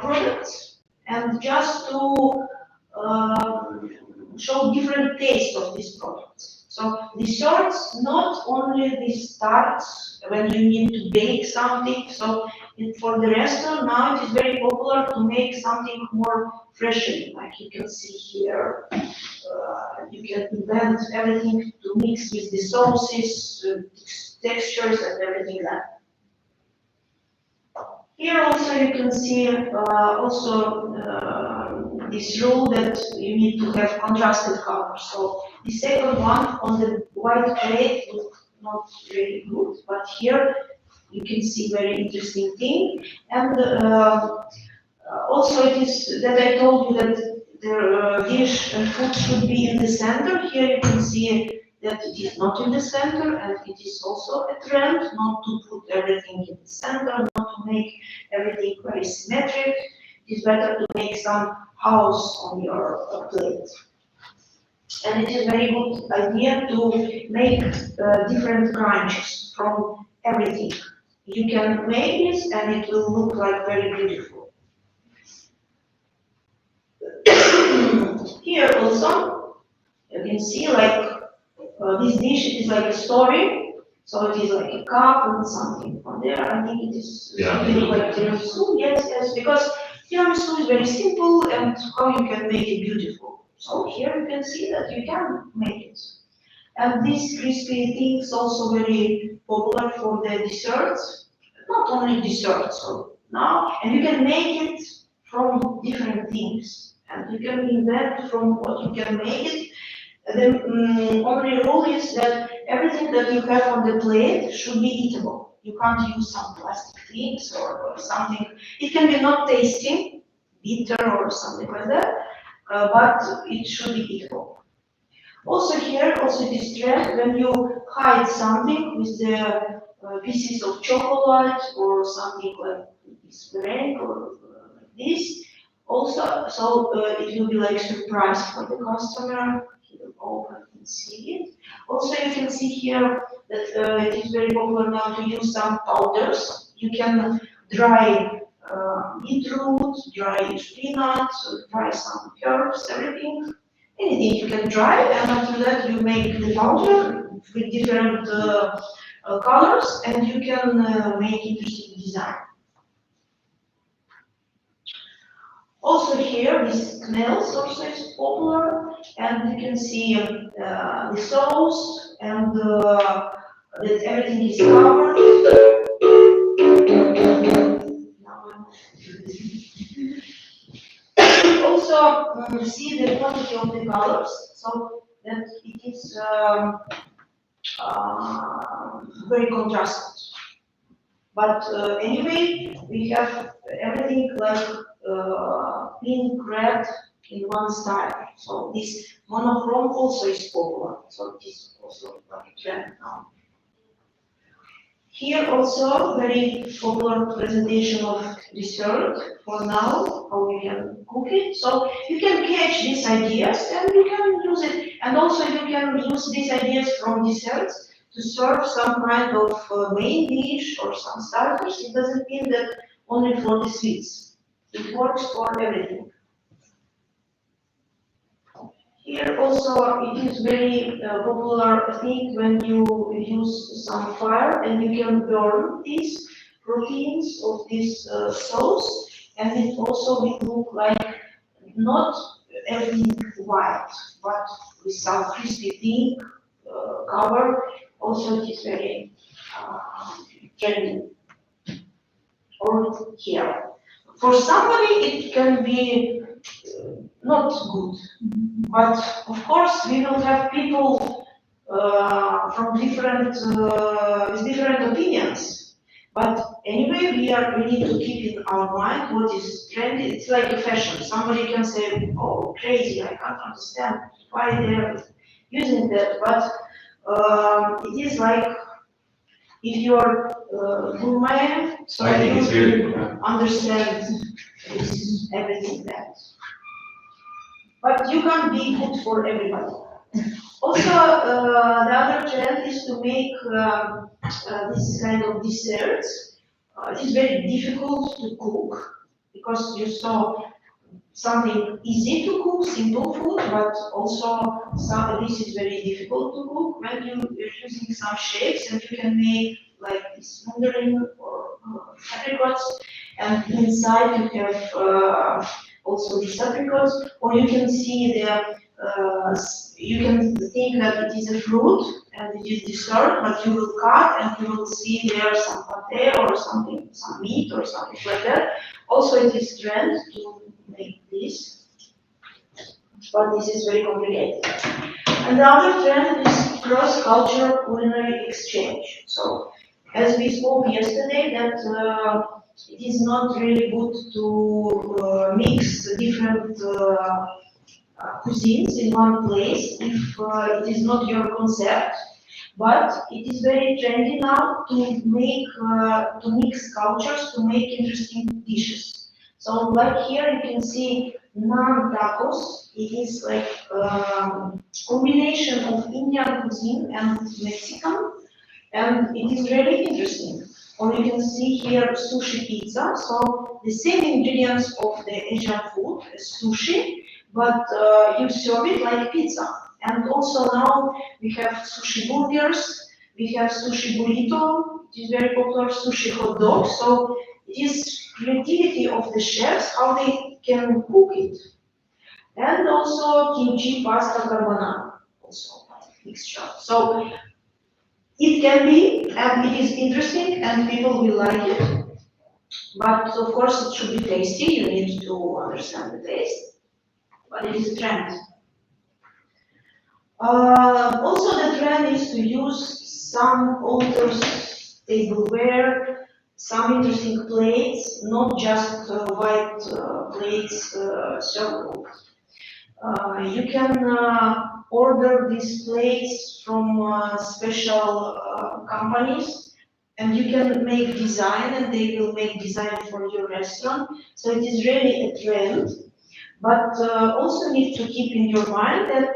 products and just to show different taste of these products. So desserts, not only the starts when you need to bake something. So for the restaurant now it is very popular to make something more freshly, like you can see here. You can invent everything to mix with the sauces, textures, and everything like that. Here also you can see this rule that you need to have contrasted colors. So the second one on the white plate looks not really good, but here you can see very interesting thing. And also it is that I told you that the dish and food should be in the center. Here you can see that it is not in the center, and it is also a trend not to put everything in the center, not to make everything very symmetric. It is better to make some house on your plate. And it is very good idea to make different crunches from everything. You can make this and it will look like very beautiful. Here also, you can see like this dish is like a story. So it is like a cup and something on there. I think it is something like tiramisu. Yes, because tiramisu is very simple, and how you can make it beautiful. So here you can see that you can make it. And these crispy things also very popular for the desserts. Not only desserts, so now, and you can make it from different things. And you can invent from what you can make it. The only rule is that everything that you have on the plate should be eatable. You can't use some plastic things or something. It can be not tasty, bitter or something like that, but it should be eatable. Also here, also it is trend when you hide something with the pieces of chocolate or something like this bread or like this. Also, so it will be like surprise for the customer. He will open and see it. Also, you can see here that it is very popular now to use some powders. You can dry beetroot, dry peanuts, dry some herbs, everything. Anything you can dry, and after that you make the powder with different colors, and you can make interesting design. Also here, this snails also is popular, and you can see the sauce and that everything is covered. Also see the quantity of the colors, so that it is very contrasted. But anyway, we have everything like pink, red in one style. So this monochrome also is popular. So it is also like a trend now. Here also very popular presentation of dessert for now, how you can cook it. So you can catch these ideas and you can use it. And also you can use these ideas from desserts to serve some kind of main dish or some starters. It doesn't mean that only for the sweets. It works for everything. Here also it is very popular thing when you use some fire and you can burn these proteins of this sauce, and it also will look like not everything white, but with some crispy pink cover. Also it is very trendy. Or here. For somebody it can be not good. But of course, we will have people from different with different opinions. But anyway, we need to keep in our mind what is trendy. It's like a fashion. Somebody can say, "Oh, crazy! I can't understand why they're using that." But it is like if you're gourmet, so
I think
you
it's really
can understand this, everything that. But you can't be good for everybody. Also, the other trend is to make this kind of desserts. It is very difficult to cook because you saw something easy to cook, simple food, but also this is very difficult to cook when you're using some shapes, and you can make like this mandarin or apricots, and inside you have also these apricots, or you can see the you can think that it is a fruit and it is dessert, but you will cut and you will see there some pate or something, some meat or something like that. Also, it is trend to make this, but this is very complicated. And the other trend is cross-cultural culinary exchange. So, as we spoke yesterday, that it is not really good to mix different cuisines in one place if it is not your concept. But it is very trendy now to make to mix cultures to make interesting dishes. So, like here you can see naan tacos. It is like combination of Indian cuisine and Mexican, and it is really interesting. Or you can see here sushi pizza. So the same ingredients of the Asian food as sushi, but you serve it like pizza. And also now we have sushi burgers, we have sushi burrito, it is very popular, sushi hot dog. So it is creativity of the chefs, how they can cook it. And also kimchi pasta carbonara, also mixture. So it can be, and it is interesting, and people will like it. But of course, it should be tasty. You need to understand the taste. But it is a trend. Also, the trend is to use some authors' tableware, some interesting plates, not just white plates circled. You can order these plates from special companies, and you can make design, and they will make design for your restaurant. So it is really a trend, but also need to keep in your mind that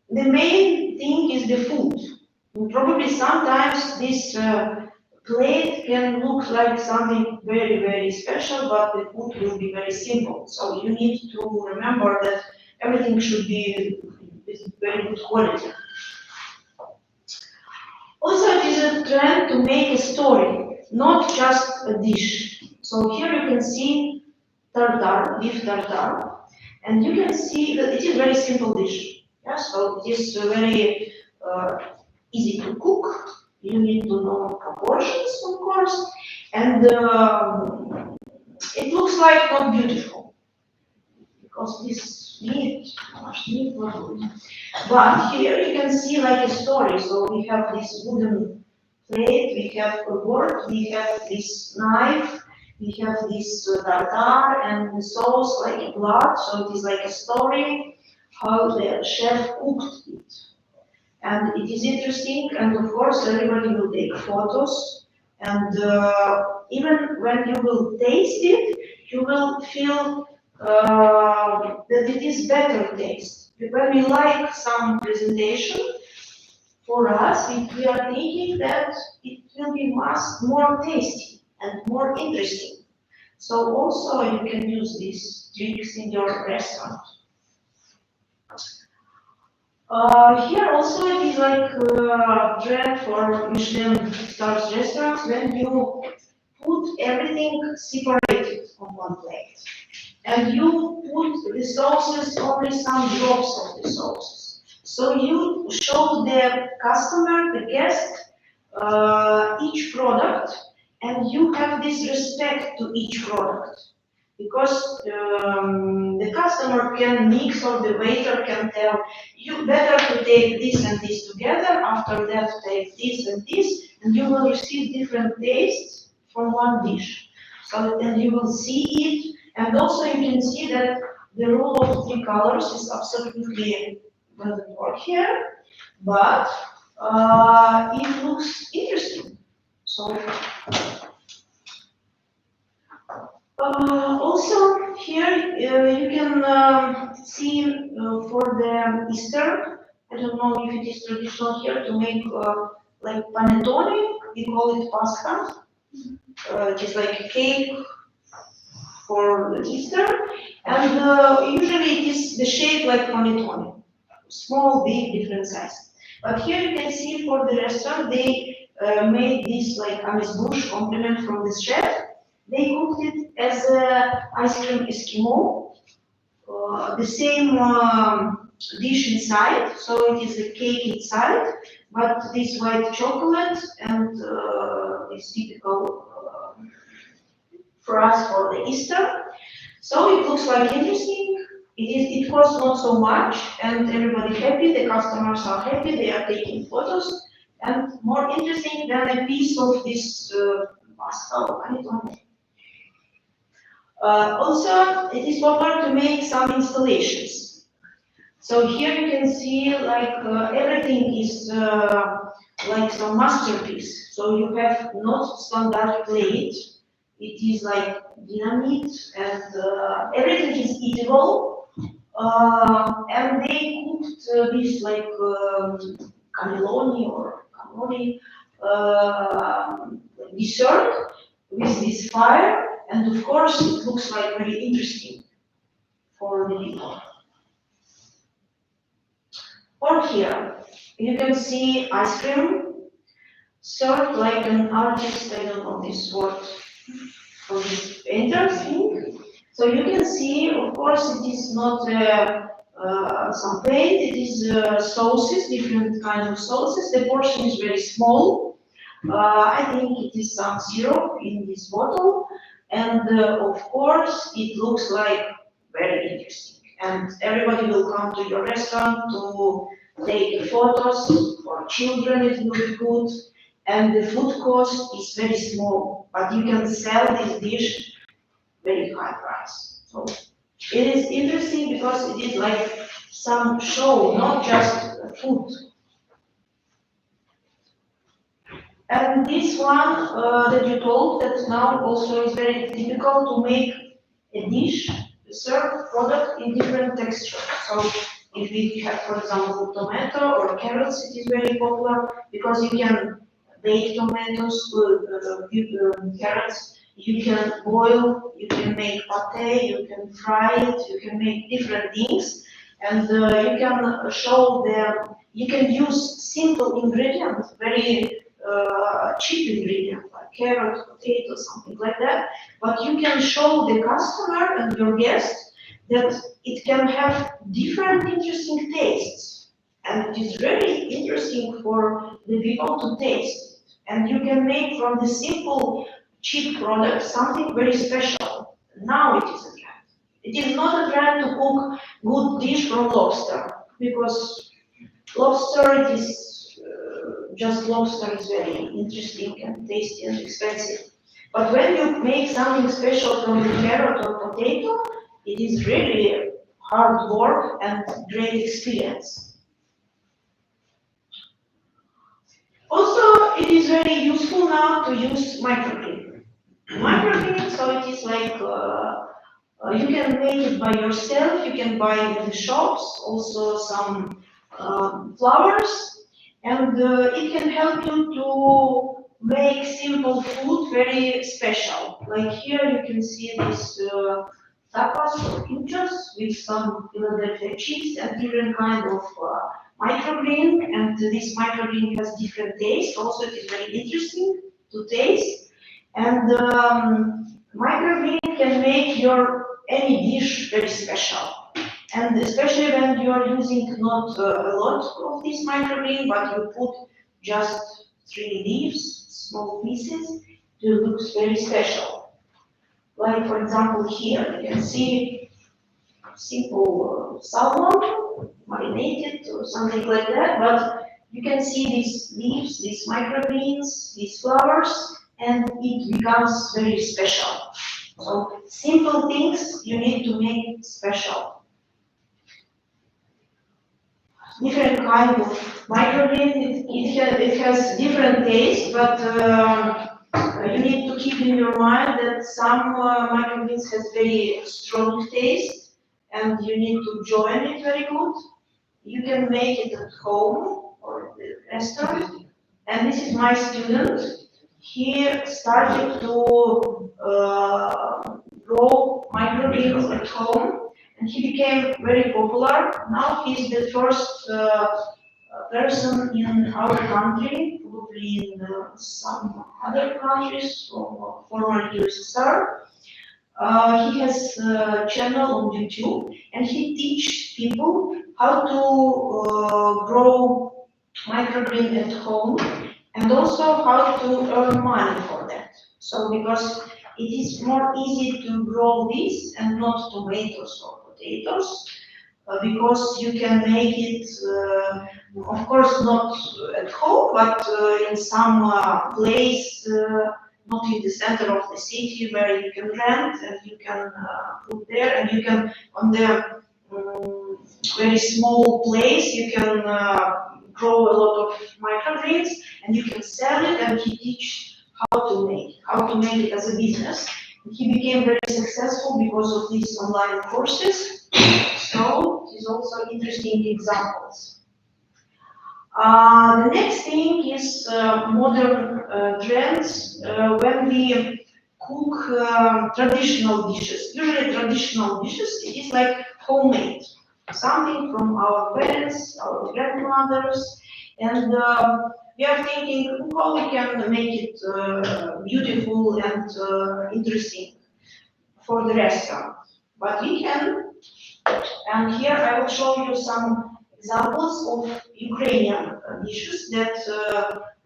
the main thing is the food. And probably sometimes this plate can look like something very, very special, but the food will be very simple. So you need to remember that everything should be with very good quality. Also, it is a trend to make a story, not just a dish. So here you can see tartar, beef tartar, and you can see that it is a very simple dish. Yeah, so it is very easy to cook. You need to know proportions, of course, and it looks like not beautiful because this meat, but here you can see like a story. So we have this wooden plate, we have a board, we have this knife, we have this tartar and the sauce like blood. So it is like a story how the chef cooked it. And it is interesting, and of course everybody will take photos, and even when you will taste it, you will feel that it is better taste. When we like some presentation, for us, we are thinking that it will be more tasty and more interesting. So also you can use these tricks in your restaurant. Here also it is like a trend for Michelin stars restaurants when you put everything separated on one plate. And you put the sauces, only some drops of the sauces. So you show the customer, the guest, each product, and you have this respect to each product. Because the customer can mix, or the waiter can tell, you better to take this and this together, after that take this and this, and you will receive different tastes from one dish. So then you will see it, and also you can see that the rule of 3 colors is absolutely doesn't work here, but it looks interesting. So also here you can see for the Easter, I don't know if it is traditional here to make like panettone, we call it Pascha, just like a cake for the Easter, and usually it is the shape like panettone, small, big, different size. But here you can see for the restaurant they made this like amuse-bouche compliment from the chef. They cooked it as ice cream Eskimo, the same dish inside, so it is a cake inside, but this white chocolate and is typical for us for the Easter. So it looks like interesting. It costs not so much, and everybody happy. The customers are happy. They are taking photos, and more interesting than a piece of this pasta or panettone. Also, it is popular to make some installations. So here you can see like everything is like some masterpiece. So you have not standard plate. It is like dynamite, and everything is eatable. And they cooked this like cannelloni or cannoli dessert with this fire. And of course, it looks like very interesting for the people. Or here, you can see ice cream served like an artist, I don't know this word, for this painter's thing. So you can see, of course, it is not some paint, it is sauces, different kinds of sauces. The portion is very small. I think it is some syrup in this bottle. And of course, it looks like very interesting. and everybody will come to your restaurant to take photos. For children it will be good, and the food cost is very small, but you can sell this dish very high price. So it is interesting because it is like some show, not just food. And this one that you told that now also is very difficult to make a dish, serve product in different textures. So if we have, for example, tomato or carrots, it is very popular because you can bake tomatoes, carrots, you can boil, you can make pate, you can fry it, you can make different things, and you can show them, you can use simple ingredients, very cheap ingredient, like carrot, potato, something like that, but you can show the customer and your guest that it can have different interesting tastes, and it is very interesting for the people to taste. And you can make from the simple, cheap product something very special. Now it is a trend. It is not a trend to cook good dish from lobster, because lobster it is just lobster is very interesting and tasty and expensive. But when you make something special from the carrot or potato, it is really hard work and great experience. Also, it is very useful now to use microgreen. Microgreen, so it is like you can make it by yourself, you can buy it in the shops, also some flowers. And it can help you to make simple food very special. Like here you can see this tapas or pinchos with some Philadelphia cheese and different kind of microgreen. And this microgreen has different taste. Also, it is very interesting to taste. And microgreen can make your any dish very special. And especially when you are using not a lot of this microgreen, but you put just 3 leaves, small pieces, it looks very special. Like for example here, you can see simple salmon, marinated or something like that, but you can see these leaves, these microgreens, these flowers, and it becomes very special. So simple things you need to make special. Different kind of microgreen, it has different taste, but you need to keep in your mind that some microgreens has very strong taste, and you need to join it very good. You can make it at home or at the restaurant, and this is my student. He started to grow microgreens at home, and he became very popular. Now he's the first person in our country, probably in some other countries or former USSR. He has a channel on YouTube, and he teaches people how to grow microgreen at home, and also how to earn money for that. So because it is more easy to grow this and not tomatoes or potatoes, because you can make it, of course, not at home, but in some place, not in the center of the city, where you can rent and you can put there, and you can, on the very small place, you can grow a lot of microgreens, and you can sell it, and he teach how to make it as a business. He became very successful because of these online courses. So it is also interesting examples. The next thing is modern trends. When we cook traditional dishes, usually traditional dishes, it is like homemade, something from our parents, our grandmothers, and we are thinking how we can make it beautiful and interesting for the restaurant. But we can, and here I will show you some examples of Ukrainian dishes that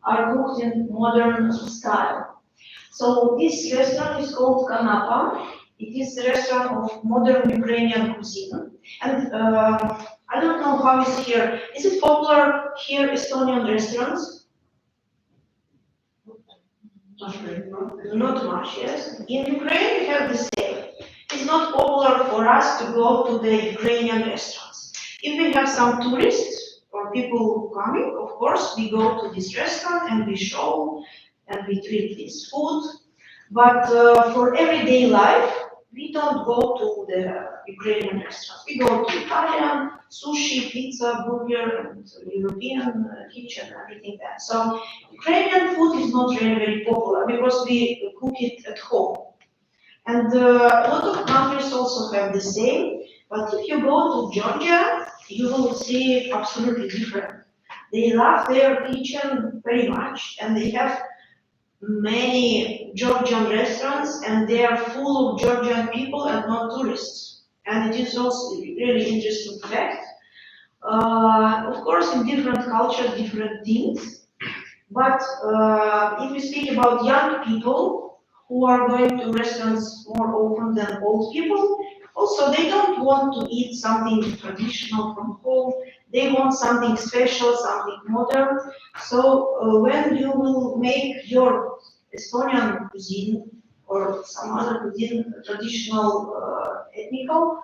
are cooked in modern style. So this restaurant is called Kanapa. It is a restaurant of modern Ukrainian cuisine. And I don't know how is here. Is it popular here, Estonian restaurants? Not much, yes. In Ukraine, we have the same. It's not popular for us to go to the Ukrainian restaurants. If we have some tourists or people coming, of course, we go to this restaurant and we show and we treat this food. But for everyday life, we don't go to the Ukrainian restaurants. We go to Italian, sushi, pizza, burger, and European kitchen, everything that. So Ukrainian food is not really very popular because we cook it at home. And a lot of countries also have the same. But if you go to Georgia, you will see absolutely different. They love their kitchen very much, and they have many Georgian restaurants, and they are full of Georgian people and not tourists. And it is also a really interesting fact. Of course, in different cultures, different things. But if we speak about young people who are going to restaurants more often than old people, also they don't want to eat something traditional from home. They want something special, something modern. So when you will make your Estonian cuisine or some other cuisine, traditional ethnical,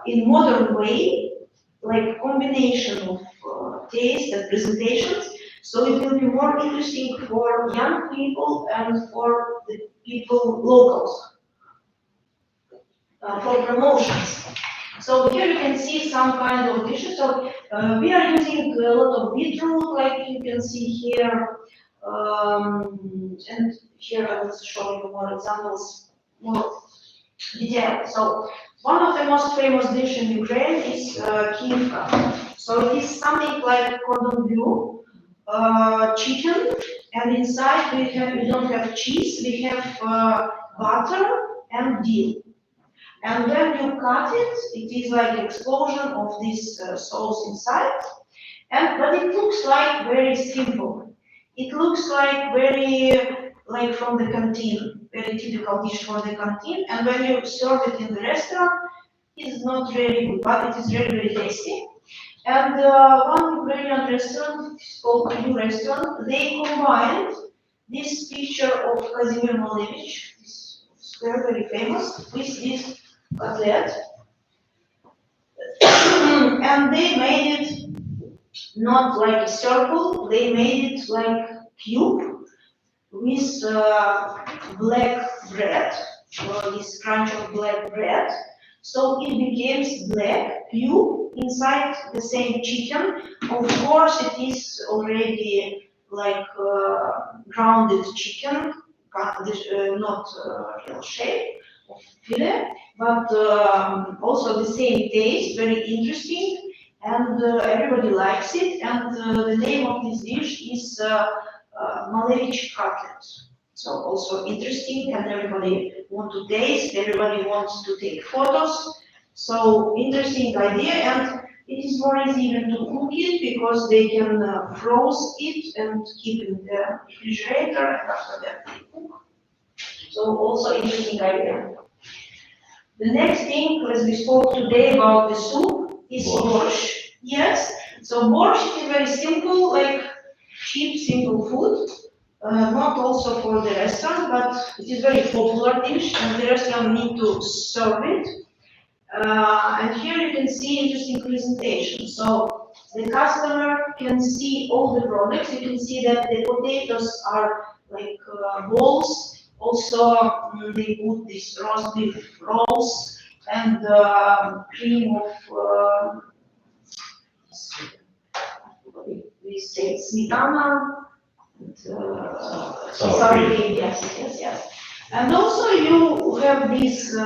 in modern way, like combination of taste and presentations, so it will be more interesting for young people and for the people, locals, for promotions. So here you can see some kind of dishes. So we are using a lot of beetroot, like you can see here. And here I will show you more examples, more detail. So one of the most famous dishes in Ukraine is kievka. So it is something like cordon bleu, chicken, and inside we don't have cheese, we have butter and dill. And when you cut it, it is like an explosion of this sauce inside. But it looks like very simple. It looks like very like from the canteen, very typical dish from the canteen. And when you serve it in the restaurant, it's not really good, but it is really, very tasty. And one Ukrainian restaurant, it's called New Restaurant, they combined this picture of Kazimir Malevich, this very, very famous, with this cutlet. And they made it not like a circle, they made it like cube with black bread, or this crunch of black bread. So it becomes black cube inside the same chicken. Of course, it is already like grounded chicken, not real shape of fillet, but also the same taste, very interesting, and everybody likes it. And the name of this dish is Malevich cutlet. So also interesting, and everybody want to taste, everybody wants to take photos. So interesting idea, and it is more easy even to cook it because they can froze it and keep in the refrigerator, and after that they cook. So also interesting idea. The next thing, as we spoke today about the soup, is borscht. Yes, so borscht is very simple, like cheap, simple food. Not also for the restaurant, but it is very popular dish, and the restaurant need to serve it. And here you can see interesting presentation. So the customer can see all the products. You can see that the potatoes are like balls. Also, they put this roast beef rolls and cream of we say smetana. Sorry, yes. And also you have these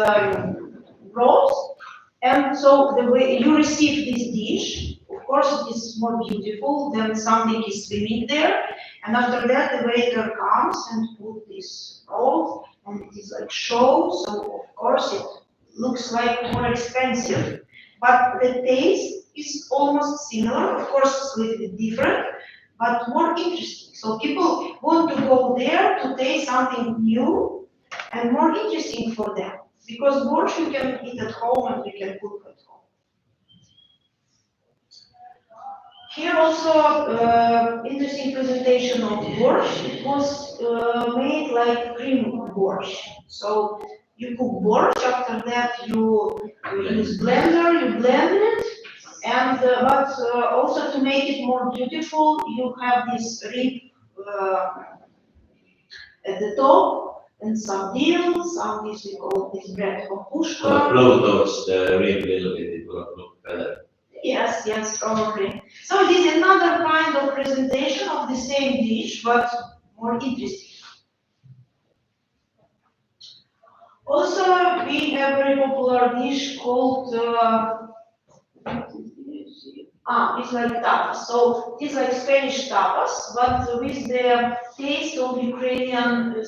rolls, and so the way you receive this dish, of course it is more beautiful than something is swimming there, and after that the waiter comes and put this roll, and it is like show, so of course it looks like more expensive, but the taste is almost similar, of course it's a little bit different, but more interesting. So people want to go there to taste something new and more interesting for them. Because borscht you can eat at home and you can cook at home. Here also interesting presentation of borscht. It was made like cream borscht. So you cook borscht. After that you use blender. You blend it, and but also to make it more beautiful, you have this rib at the top and some dill. Some this we call this bread papushka.
Blow towards the rib a little bit, it will look better.
Yes, yes, probably. So it is another kind of presentation of the same dish, but more interesting. Also, we have a very popular dish called, it's like tapas. So it's like Spanish tapas, but with the taste of Ukrainian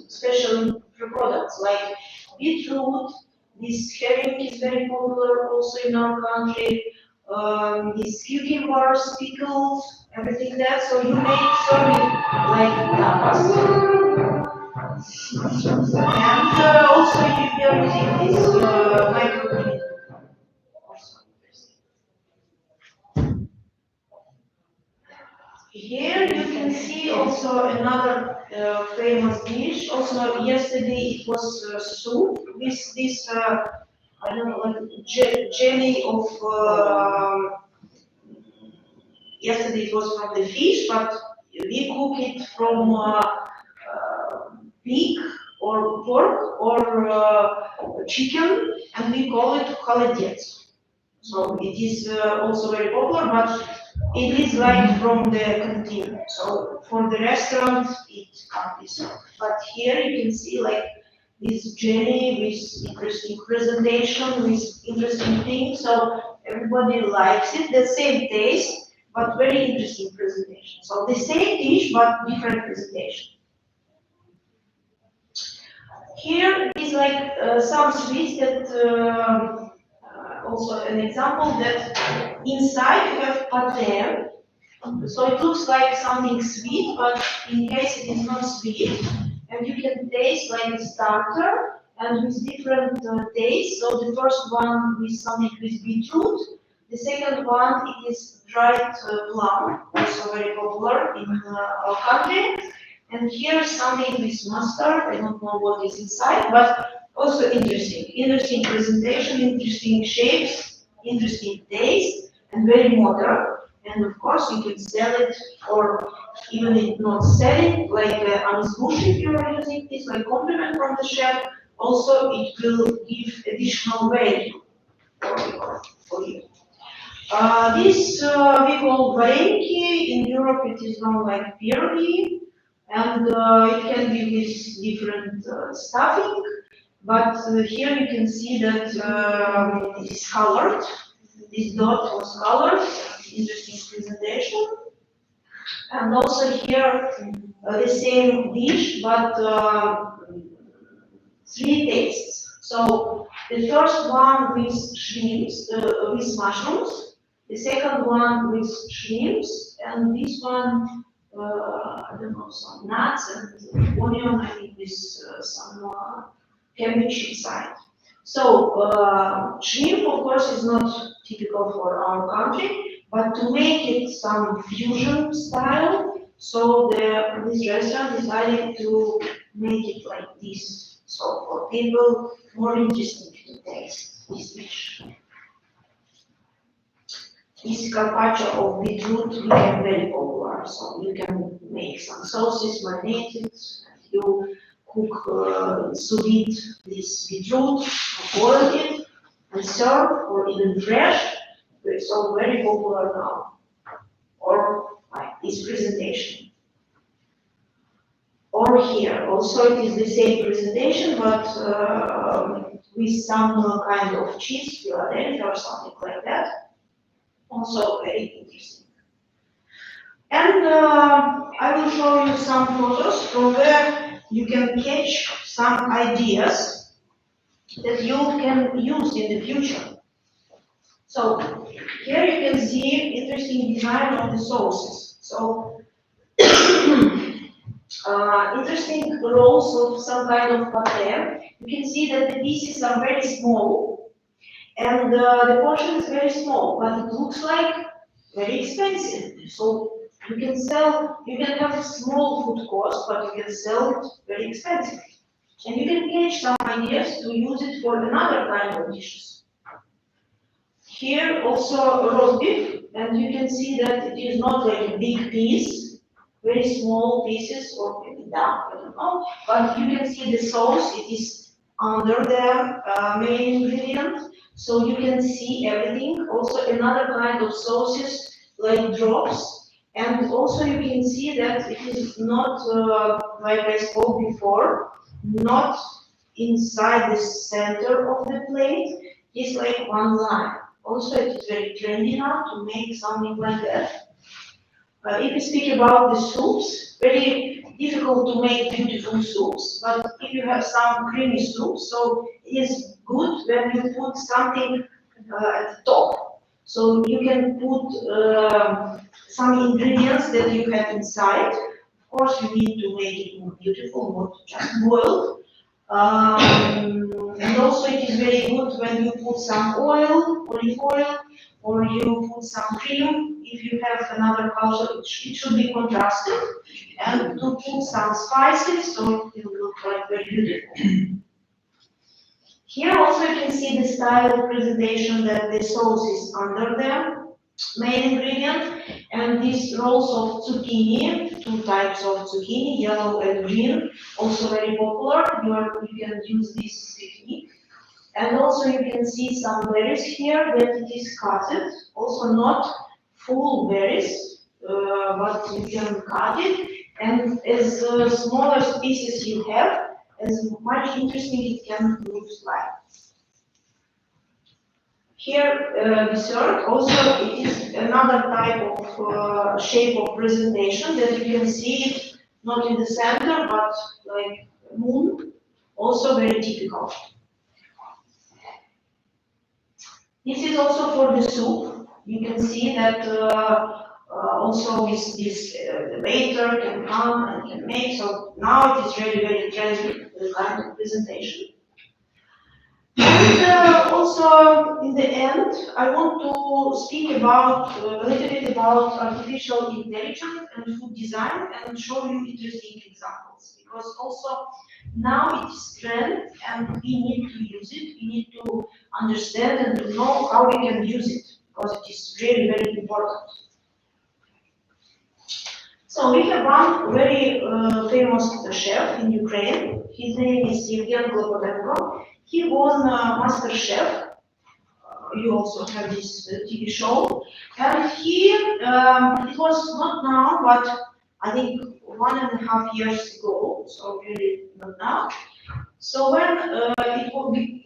special products like beetroot. This herring is very popular also in our country. These cucumbers, pickles, everything that. So you make serving like tapas. And also you are using this microwave. Here you can see also another famous dish. Also yesterday it was soup with this, I don't know, like jelly of, yesterday it was from the fish, but we cook it from pig or pork or chicken, and we call it холодец. So it is also very popular, but it is like from the canteen. So for the restaurant, it can't be served. But here you can see like this jelly with interesting presentation, with interesting things. So everybody likes it. The same taste, but very interesting presentation. So the same dish, but different presentation. Here is like some sweets that. Also an example that inside you have pater. So it looks like something sweet, but in case it is not sweet, and you can taste like a starter and with different tastes. So the first one with something with beetroot, the second one it is dried plum, also very popular in our country. And here something with mustard. I don't know what is inside, but also interesting. Interesting presentation, interesting shapes, interesting taste, and very modern. And of course, you can sell it, or even if not sell it, like if you are using this, like compliment from the chef. Also, it will give additional value for you. This we call vareniki. In Europe, it is known like pierogi, and it can be with different stuffing. But here you can see that it is colored. This dot was colored. Interesting presentation. And also here the same dish, but 3 tastes. So the first one with shrimps, with mushrooms. The second one with shrimps, and this one, I don't know, some nuts and onion. I think with some cabbage inside. So shrimp, of course, is not typical for our country, but to make it some fusion style, so this restaurant decided to make it like this. So for people, more interesting to taste this dish. This carpaccio of beetroot became very popular, so you can make some sauces, marinate it, you cook sous vide this beetroot, boil it, and serve, or even fresh. It's all very popular now. Or like this presentation. Or here, also it is the same presentation, but with some kind of cheese, Philadelphia or something like that. Also very interesting. And I will show you some photos from where you can catch some ideas that you can use in the future. So here you can see interesting design of the sauces. So interesting rolls of some kind of pater. You can see that the pieces are very small, And the portion is very small, but it looks like very expensive. So you can have a small food cost, but you can sell it very expensive. And you can catch some ideas to use it for another kind of dishes. Here also roast beef, and you can see that it is not like a big piece, very small pieces, or maybe down, I don't know. But you can see the sauce, it is under the main ingredient, so you can see everything. Also another kind of sauces like drops, and also you can see that it is not, like I spoke before, not inside the center of the plate, it's like one line. Also, it is very trendy now to make something like that. If we speak about the soups, very difficult to make beautiful soups, but if you have some creamy soup, so it is good when you put something at the top. So you can put some ingredients that you have inside. Of course, you need to make it more beautiful, not just boiled. And also it is very good when you put some oil, olive oil, or you put some cream. If you have another color, it should be contrasted. And to put some spices, so it will look like very beautiful. Here also you can see the style of presentation that the sauce is under the main ingredient. And these rolls of zucchini, two types of zucchini, yellow and green, also very popular. You can use this technique. And also you can see some berries here that it is cutted, also not full berries, but you can cut it. And as smaller pieces you have, as much interesting it can look like. Here, dessert, also it is another type of shape of presentation that you can see it not in the center, but like a moon, also very typical. This is also for the soup. You can see that also with this the waiter can come and can make. So now it is really very trendy kind of presentation. And also in the end, I want to speak about a little bit about artificial intelligence and food design and show you interesting examples, because also now it is trend and we need to use it. We need to understand and to know how we can use it, because it is really very important. So we have one very famous chef in Ukraine. His name is Yevgen. He won Master Chef. You also have this TV show, and he it was not now, but I think 1.5 years ago. So really not now. So when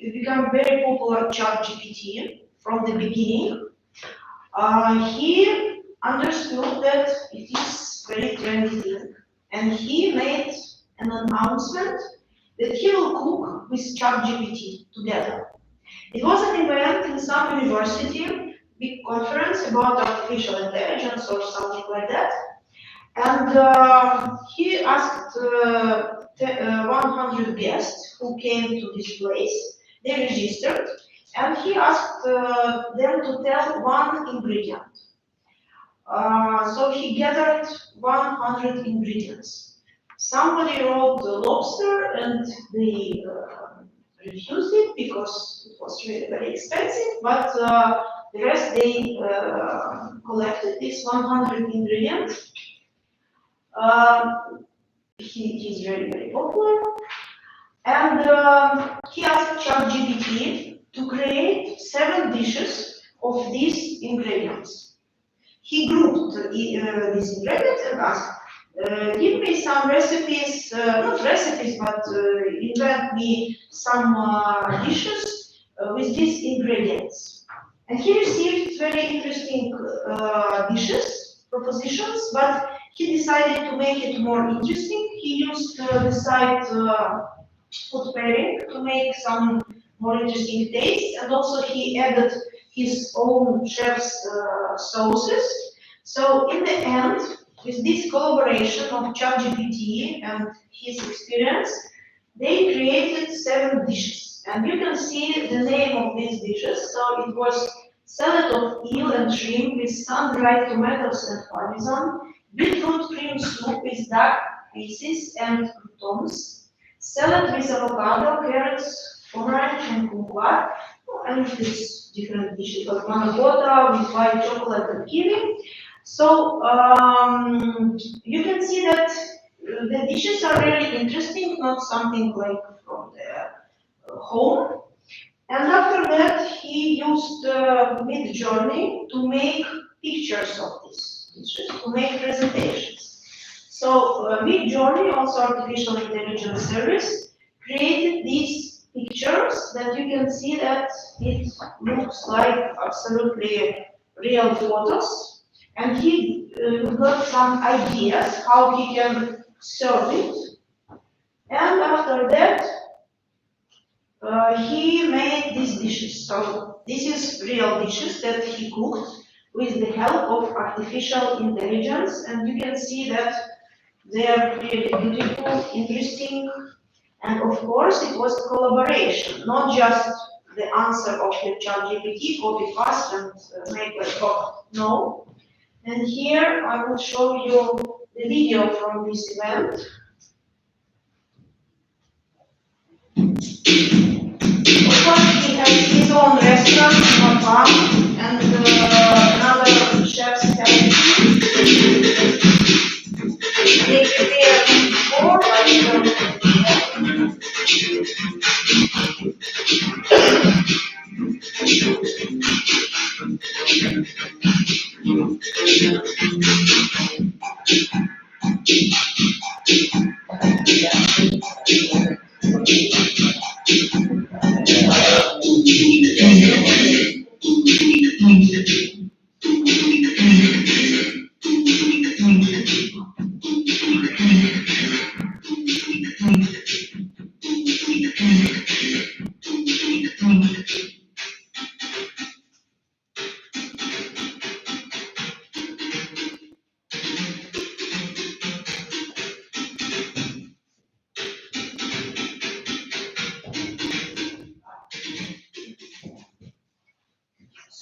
it became very popular, ChatGPT from the beginning, he understood that it is very trendy thing, and he made an announcement that he will cook with ChatGPT together. It was an event in some university, big conference about artificial intelligence or something like that. And he asked 100 guests who came to this place. They registered, and he asked them to tell one ingredient. So he gathered 100 ingredients. Somebody wrote lobster, and they refused it because it was really very expensive, but the rest they collected this 100 ingredients. He's very, very popular. And he asked ChatGPT to create 7 dishes of these ingredients. He grouped these ingredients and asked, give me some recipes, not recipes, but invent me some dishes with these ingredients. And he received very interesting dishes, propositions, but he decided to make it more interesting. He used the site Food Pairing to make some more interesting tastes, and also he added his own chef's sauces. So in the end, with this collaboration of ChatGPT and his experience, they created 7 dishes. And you can see the name of these dishes. So it was salad of eel and shrimp with sun-dried tomatoes and parmesan, beetroot cream soup with duck pieces and croutons, salad with avocado, carrots, pomegranate and kumquat, and these different dishes, like panna cotta with white chocolate and kiwi. So you can see that the dishes are really interesting, not something like from the home. And after that, he used Midjourney to make pictures of these dishes, to make presentations. So Midjourney, also artificial intelligence service, created these pictures that you can see that it looks like absolutely real photos. And he got some ideas how he can serve it. And after that, he made these dishes. So this is real dishes that he cooked with the help of artificial intelligence, and you can see that they are really beautiful, interesting, and of course it was collaboration, not just the answer of the ChatGPT, copy paste and make a product. No. And here I will show you the video from this event. Of course, he has his own restaurant, Mapam, and another chefs have they prepare more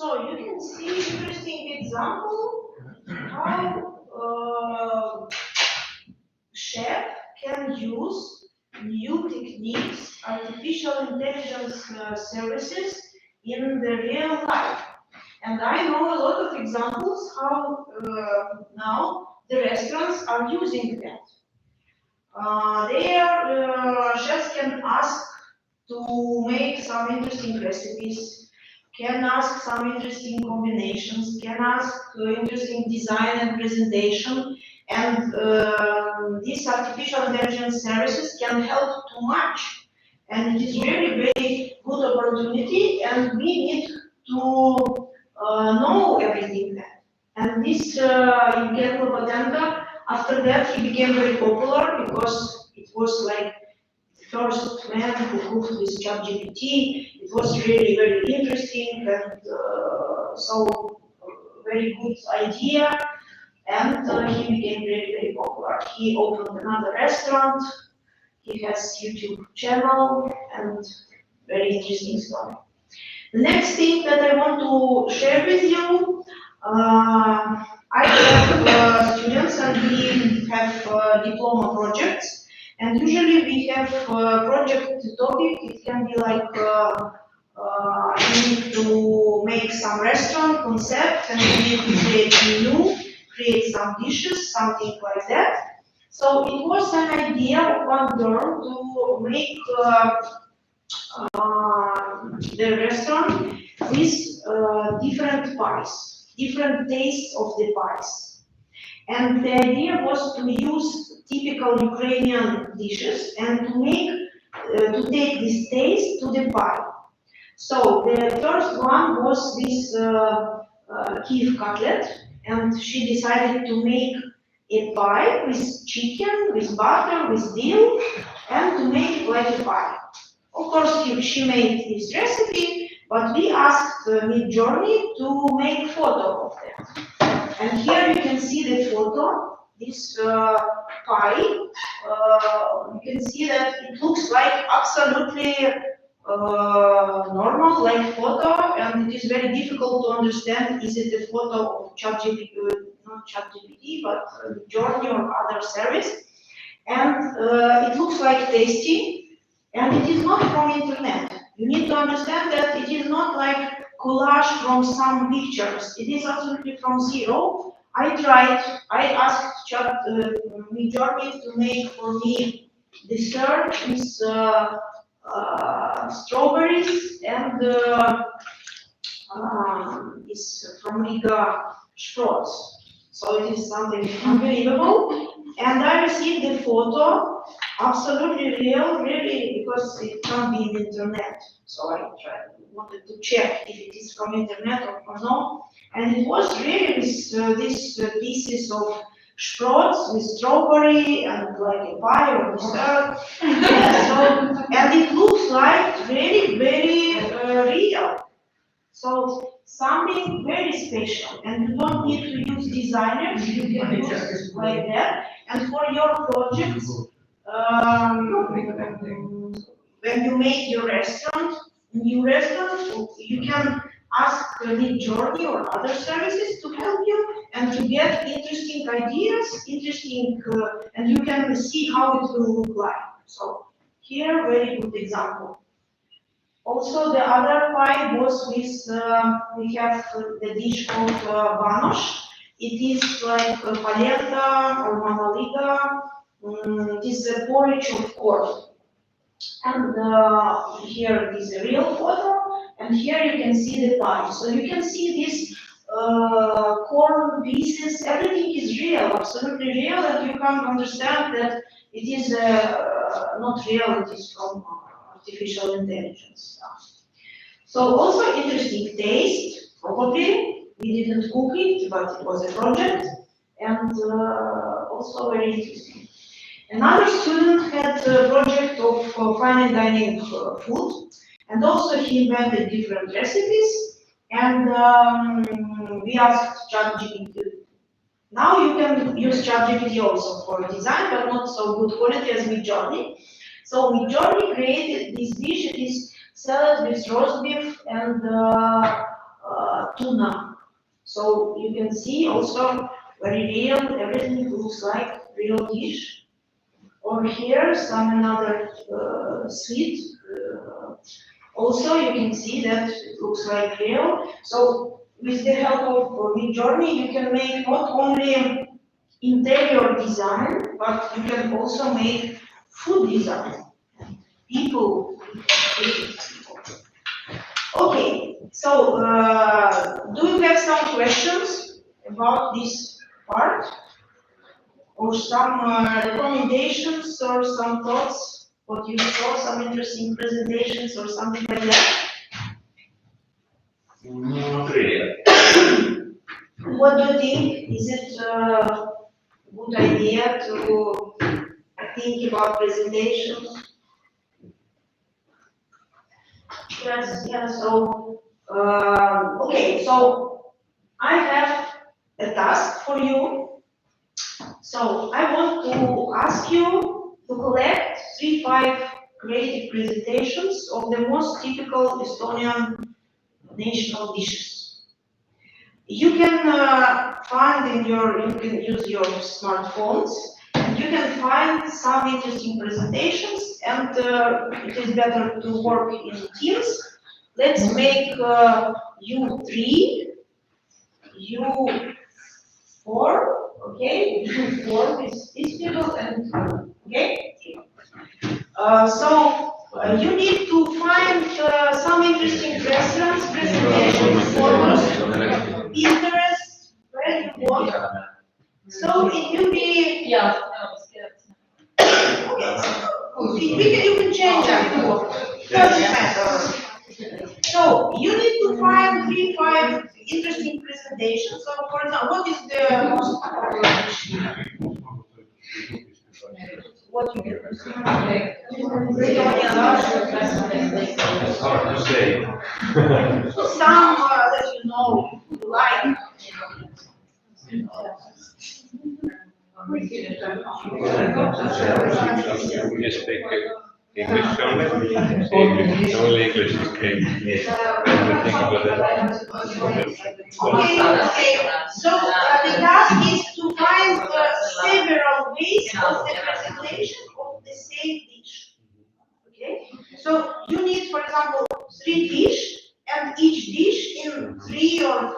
So you can see interesting example how chef can use new techniques, artificial intelligence services in the real life. And I know a lot of examples how now the restaurants are using that. Chefs can ask to make some interesting recipes, can ask some interesting combinations, can ask interesting design and presentation, and these artificial intelligence services can help to match. And it is really very good opportunity, and we need to know everything there. And this Evgeny Lopatenko, after that he became very popular because it was like first man who cooked with ChatGPT. It was really very interesting and so very good idea, and he became very, very popular. He opened another restaurant, he has YouTube channel, and very interesting story. The next thing that I want to share with you, I have students and we have diploma projects. And usually we have project topic. It can be like you need to make some restaurant concept and you need to create menu, create some dishes, something like that. So it was an idea of one girl to make the restaurant with different pies, different tastes of the pies. And the idea was to use typical Ukrainian dishes and to make, to take this taste to the pie. So the first one was this Kiev cutlet, and she decided to make a pie with chicken, with butter, with dill, and to make it like a pie. Of course, she made this recipe, but we asked Midjourney to make photo of that. And here you can see the photo. This pie. You can see that it looks like absolutely normal, like photo, and it is very difficult to understand, is it a photo of ChatGPT, not ChatGPT, but Journey or other service. And it looks like tasty, and it is not from internet. You need to understand that it is not like collage from some pictures. It is absolutely from zero. I asked Journey to make for me dessert with strawberries and is from Riga Sprots. So it is something unbelievable. And I received the photo, absolutely real, really, because it can't be in the internet. So I wanted to check if it is from internet or no. And it was really with these pieces of Sprots with strawberry and like a pie or dessert. Yeah, so, and it looks like really very real. So something very special, and you don't need to use designers, you can use like that. And for your projects, when you make your new restaurant, you can ask Journey or other services to help you and to get interesting ideas, and you can see how it will look like. So here, very good example. Also, the other pie was with, we have the dish called banosh. It is like polenta or mamaliga. It is a porridge of corn. And here is a real photo, and here you can see the pie. So you can see these corn pieces, everything is real, absolutely real, and you can understand that it is not real, it is from artificial intelligence. So also interesting taste, probably, we didn't cook it, but it was a project, and also very interesting. Another student had a project of fine dining food, and also he invented different recipes, and we asked ChatGPT. Now you can use ChatGPT also for design, but not so good quality as Midjourney. So Midjourney created this dish. It is salad with roast beef and tuna. So you can see also very real, everything looks like real dish. Or here, some another sweet. Also, you can see that it looks like real. So with the help of Midjourney, you can make not only interior design, but you can also make food design. People. Okay, so do you have some questions about this part? Or some recommendations or some thoughts, what you saw, some interesting presentations or something like that?
Not really.
What do you think? Is it a good idea to think about presentations? Yes, yeah, so, okay, so I have a task for you. So I want to ask you to collect 3-5 creative presentations of the most typical Estonian national dishes. You can find you can use your smartphones, and you can find some interesting presentations, and it is better to work in teams. Let's make U3, U4. Okay, work is these people and okay. So you need to find some interesting restaurants, presentations, photos, Pinterest, where you want. So it will be okay. You can change that. Doesn't matter. So you need to find 3-5 interesting presentations. So for example, what is the most popular dish? What you get?
It's hard to say.
Some that you know, you like.
You speak English only? English, only English is okay. Yes.
Okay. So the task is to find several ways of the presentation of the same dish. Okay. So you need, for example, 3 dishes, and each dish in 3 or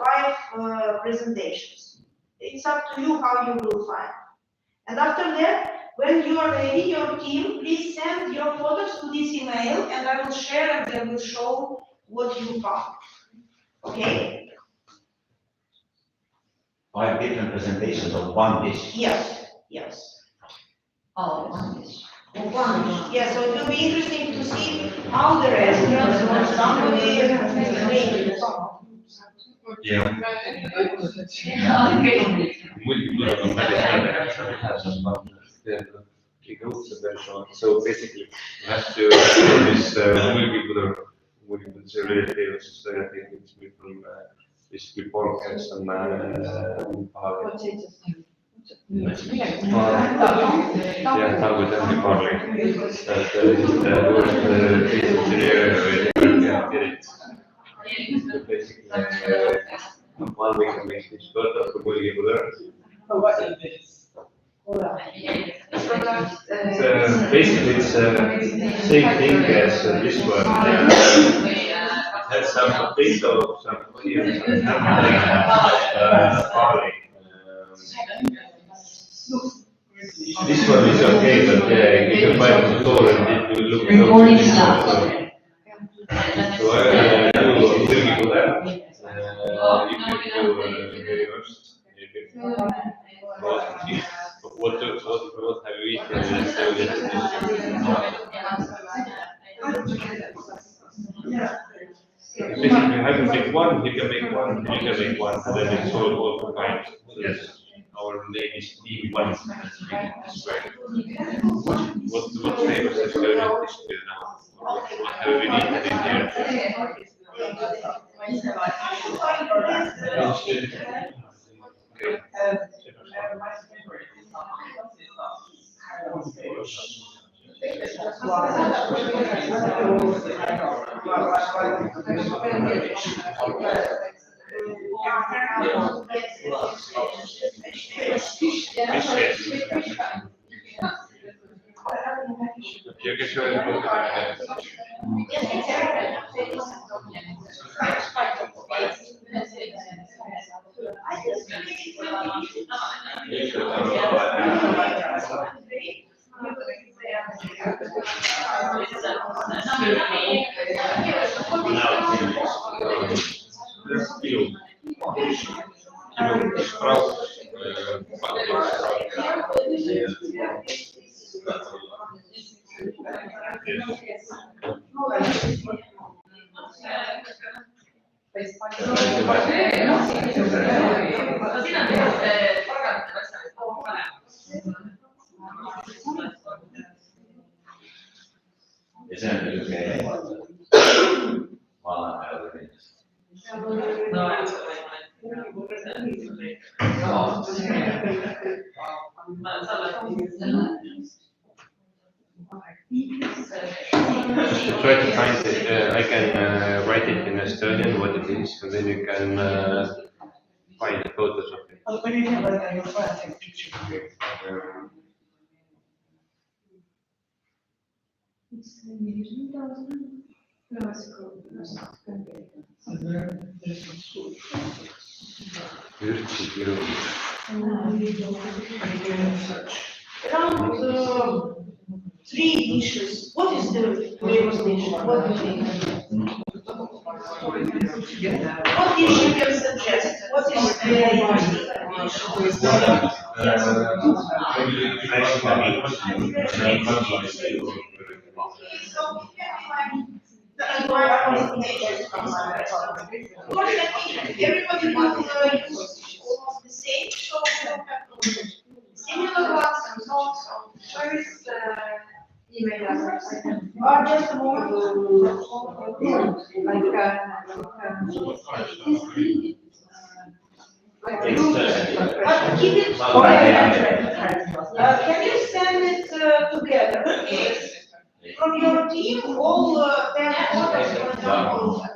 5 presentations. It's up to you how you will find. And after that, when you are ready, your team, please send your photos to this email, and I will share and I will show what you found. Okay?
5 different presentations of one dish.
Yes.
Oh, one dish.
One dish. Yeah, so it will be interesting to see how the restaurants or somebody make it.
Yeah. So basically, you have to this multiple related things from basically pork and some yeah, how with every barley. That is the worst basically, one we can make this better for multiple. Basically, it's the same thing as this one. It has some potato, some onion, some garlic. This one is okay, but you can buy from the store and it will look totally different. So I do multiple that. You can do yours. What have you eaten? Basically, you have to make one, you can make one, and you can make one, and then it's all combined. So yes, our name is Team One. What flavors is going on this year now? What have we eaten in here? You can show it.
Ja see on niisugune vana peale kindlasti.
Try to find it. I can write it in Estonian what it is, and then you can find the photos of it.
What do you think about your friend take picture of you?
Around 3 dishes. What is the famous dish? What do you think? What dish you can suggest? What is the everybody will use almost the same, so similar ones and so on.
Where is email address?
Or just more. But keep it. Can you send it your team, all 10 hotels, for example.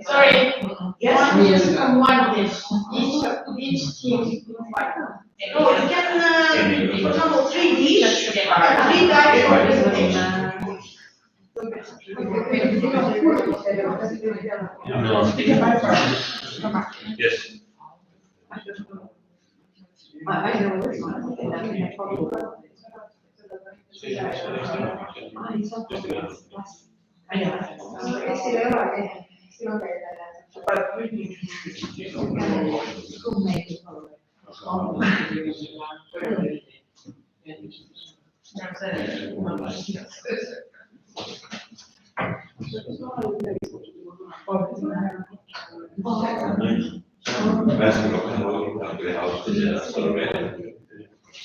Sorry,
Yes?
one dish, each team.
No, you can, for example, 3 dish, 3 types of presentation.
Yes.
I know this one. I know.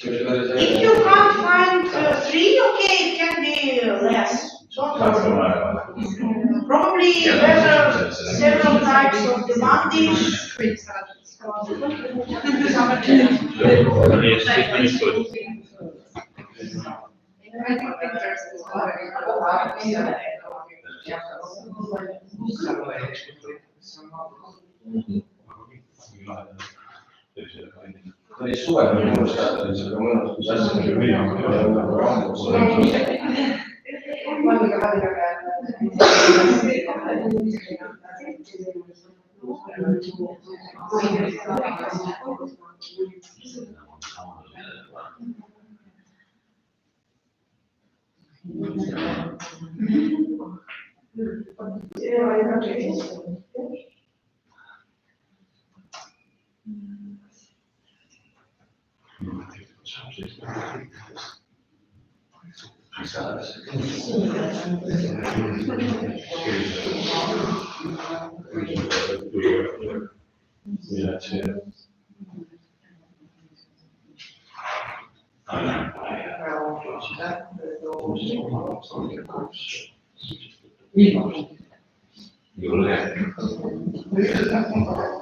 If you can't find 3, okay, it can be less. Don't worry. Probably better several types of the one dish.
Suvel minu meelest seda mõnus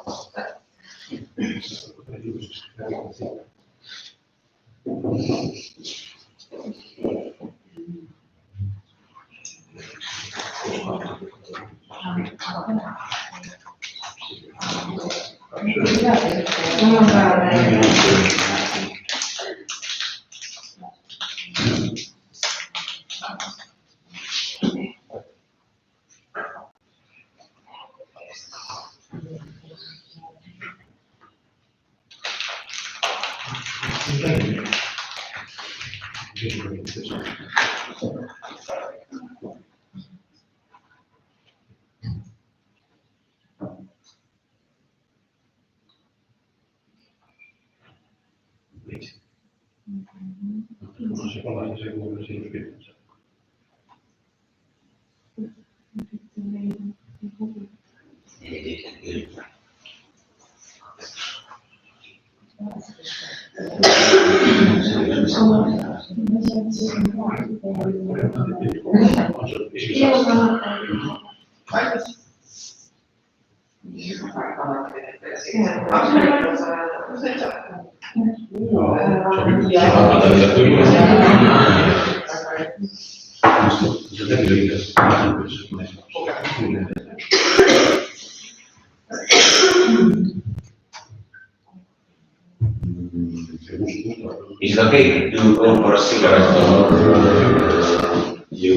Is it okay to go for a cigarette or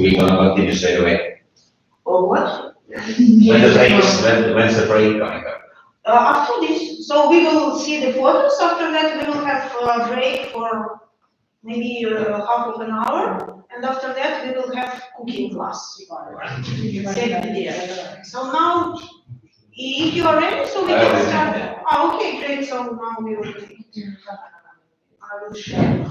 we gonna continue straight away?
Or what?
When's the break coming up?
After this, so we will see the photos. After that, we will have a break for maybe half of an hour, and after that, we will have cooking class. Same idea. So now, if you are ready, so we can start. Oh, okay, great. So now we will. I will share.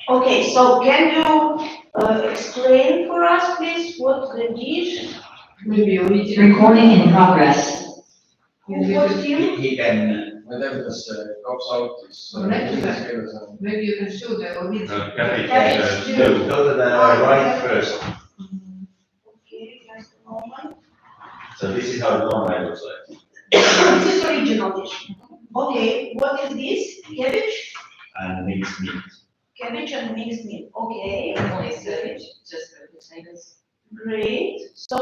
Okay, so can you explain for us, please, what the dish?
Recording in progress.
What team?
He can,
ma ei tea, kuidas see kaps out siis
Näiteks-
keeles on.
Maybe you can show the video.
go to the right first.
Okay, just a moment.
So this is how it normally looks like.
This is original dish. Okay, what is this? Cabbage?
And mixed meat.
Cabbage and mixed meat, okay.
Just the potatoes.
Great. So,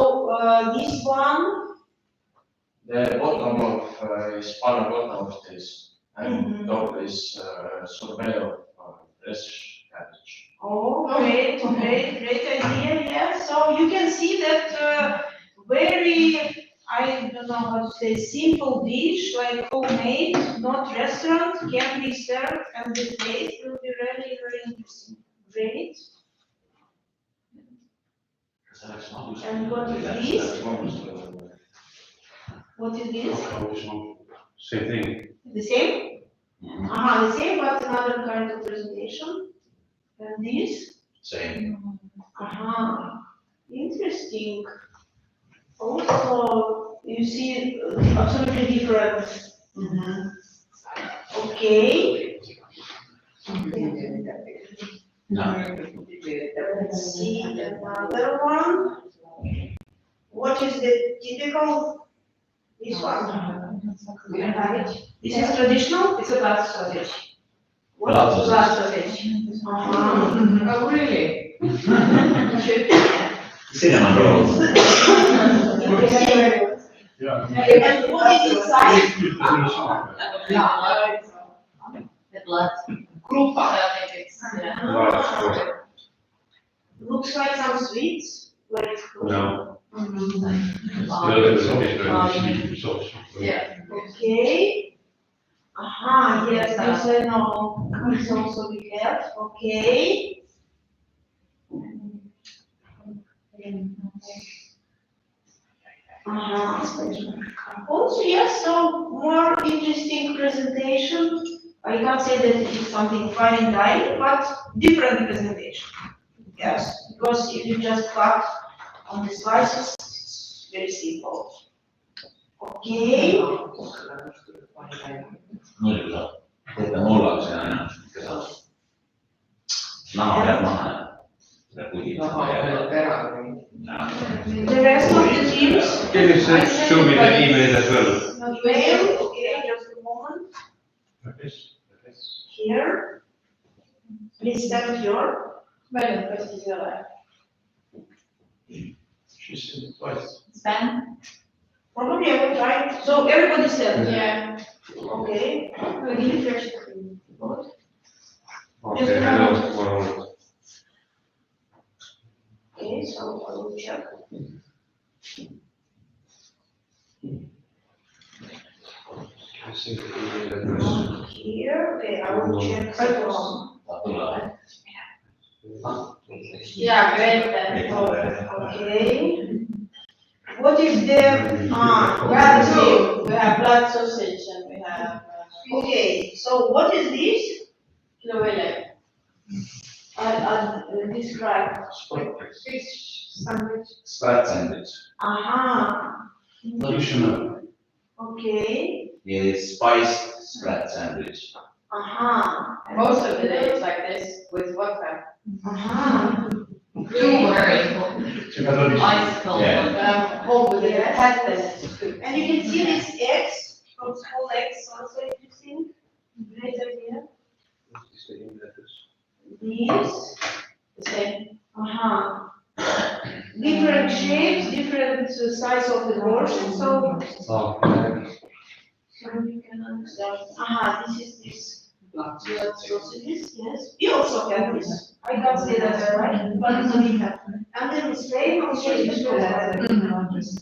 this one,
The bottom of is panna cotta of this and top is sorbet of fresh cabbage.
oh, great, great idea, yeah. So you can see that, very, I don't know how to say, simple dish, like homemade, not restaurant, can be served and the taste will be really very interesting. Great. And what is this? What is this?
Same thing.
The same? The same, but another kind of presentation. And this?
Same.
Interesting. Also, you see absolutely different. Okay.
No.
Let's see another one. What is the typical? This one.
We don't have it.
This is traditional?
It's a glass sausage.
What?
Glass
Glass sausage. Oh, really? You should.
Cinnamon rolls.
And what is inside?
The blood.
Looks like some sweets, like.
No.
Yeah.
Okay. Yes, this I know. This also we have, okay. Also, yes, so more interesting presentation. I can't say that it is something fine dining, but different presentation. Yes, because if you just cut on the slices, it's very simple. Okay.
Muidugi saab. Teete mullakse aina, ikka saab. Naha peab maha. Seda pudid.
The rest of the teams?
Can you show me the email as well?
Email, okay, just a moment. Here. Please send your.
She said it twice.
Spam?
Probably I will try. So everybody said.
Yeah.
Okay.
Okay, I know tomorrow.
Okay, so I will check.
I sent the email address.
Here, okay, I will check from.
Yeah, great then.
Okay. What is the,
We have two. We have blood sausage and we have
okay, so what is this?
Clovele.
Describe.
Fish sandwich.
Sprat sandwich.
Traditional.
Okay.
Yes, spiced sprat sandwich.
Most of the day it's like this with vodka.
Don't worry. Ice cold.
Yeah.
Home with the
Yes.
peasants.
And you can see these eggs, from small eggs, also interesting. Great idea. These.
The same.
the size of the version, so
Okay.
you can understand. Aha, this is this. So this, yes. We also have this. I can't say that's right, but it's we have. And then it's very aha, this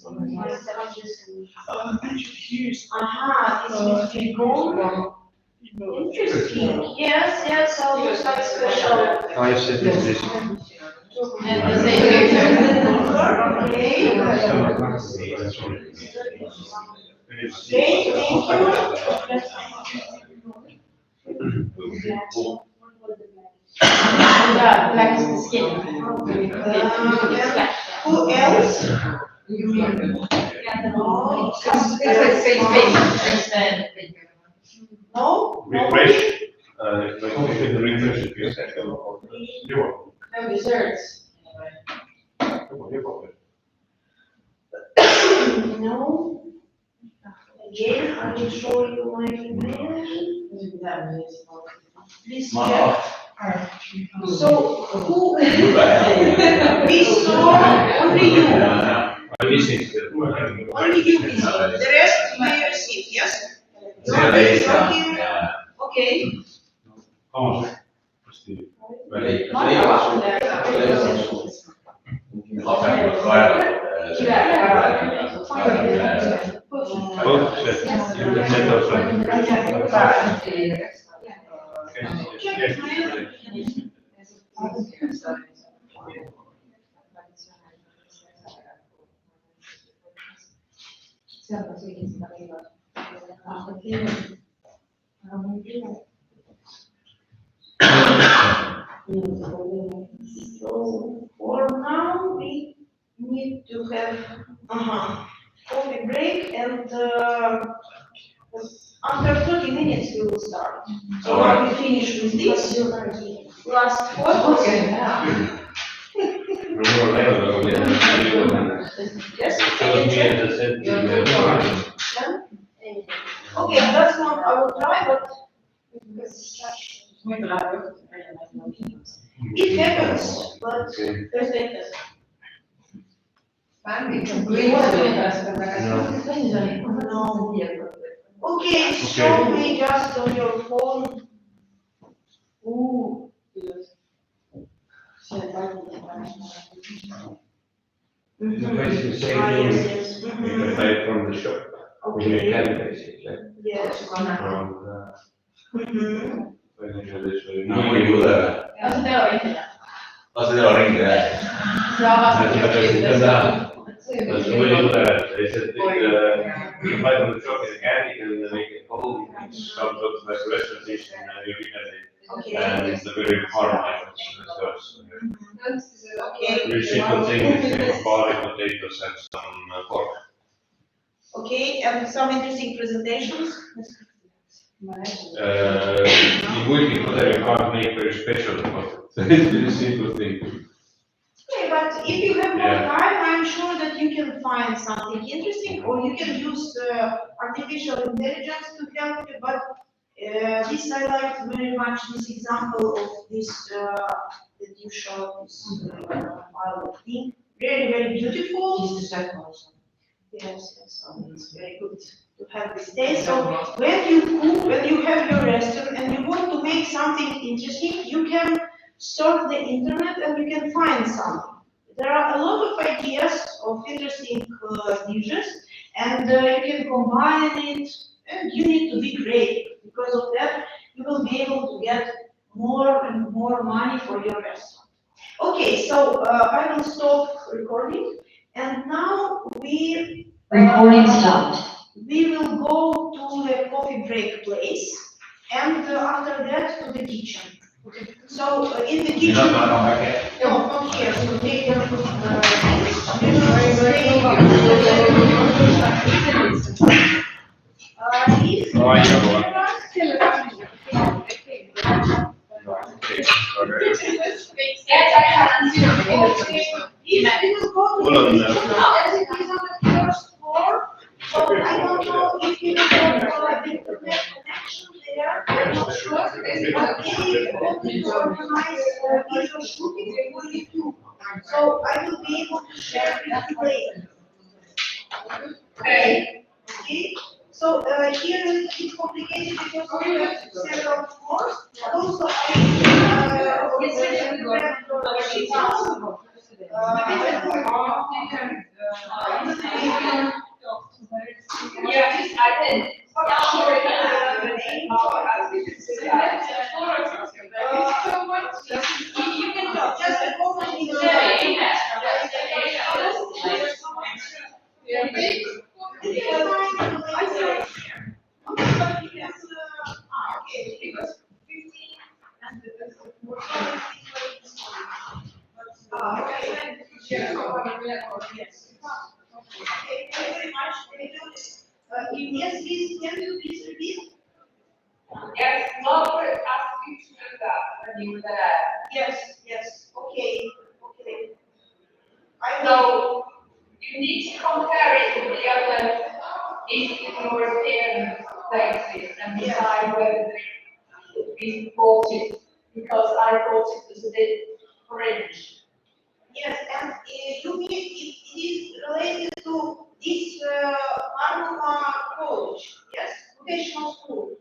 will be gone. Interesting. Yes, yes, so looks like special.
I said this.
And the same
Okay. Okay, thank you.
Yeah, black is the skin.
Who else? No?
Refresh. If I don't get the refresh, if you say, you want.
No desserts.
No. Again, I will show you my email. Please check. So, who? We saw only you. Only you receive. The rest you may receive, yes? Okay. So for now, we need to have coffee break, and after 30 minutes we will start. So now we finish with this last photos. Yes, I can check. Okay, that's not I will try, but it happens, but Thursday doesn't. No. Okay, show me just on your phone. Ooh.
Basically the same
Ah,
thing.
yes, yes.
You can buy it from the shop. You can basically.
Yes.
Lase teha ringi, jah.
That's really good. They said you can buy from the shop in a candy and then make it whole. It's some sort of like a restaurant dish and you can
Okay.
and it's a very hard one.
Okay.
Usually contains garlic, potatoes and some pork.
Okay, and some interesting presentations.
In weekly hotel you can't make very special, but it's a simple thing.
Okay, but if you have more time, I'm sure that you can find something interesting, or you can use artificial intelligence to help you. But this I liked very much, this example of this that you showed, this pilot thing. Very, very beautiful. Yes, yes, it's very good to have this taste. So when you cook, when you have your restaurant and you want to make something interesting, you can surf the internet and you can find something. There are a lot of ideas of interesting dishes, and you can combine it, and you need to be creative. Because of that, you will be able to get more and more money for your restaurant. Okay, so I will stop recording, and now
Recording stopped.
we will go to the coffee break place, and after that to the kitchen. So in the kitchen.
You're not gonna come back yet?
No, not here, so take them. So I don't know if you will go for a internet connection there, I'm not sure. But if you want to organize video shooting, we will do. So I will be able to share with you later. Okay. Okay. So here it's complicated because we have several floors. But also
Yes, I did.
You can talk.
Just a moment. Okay, thank you very much. Yes, please, can you please repeat?
Yes, Margaret asked you to do that when you were there.
Yes, yes, okay, okay. I will.
So you need to compare it with the other Eastern European places and decide whether they should be supported, because I thought it was a bit fringe.
Yes, and you mean it is related to this Marmara College, yes, vocational school?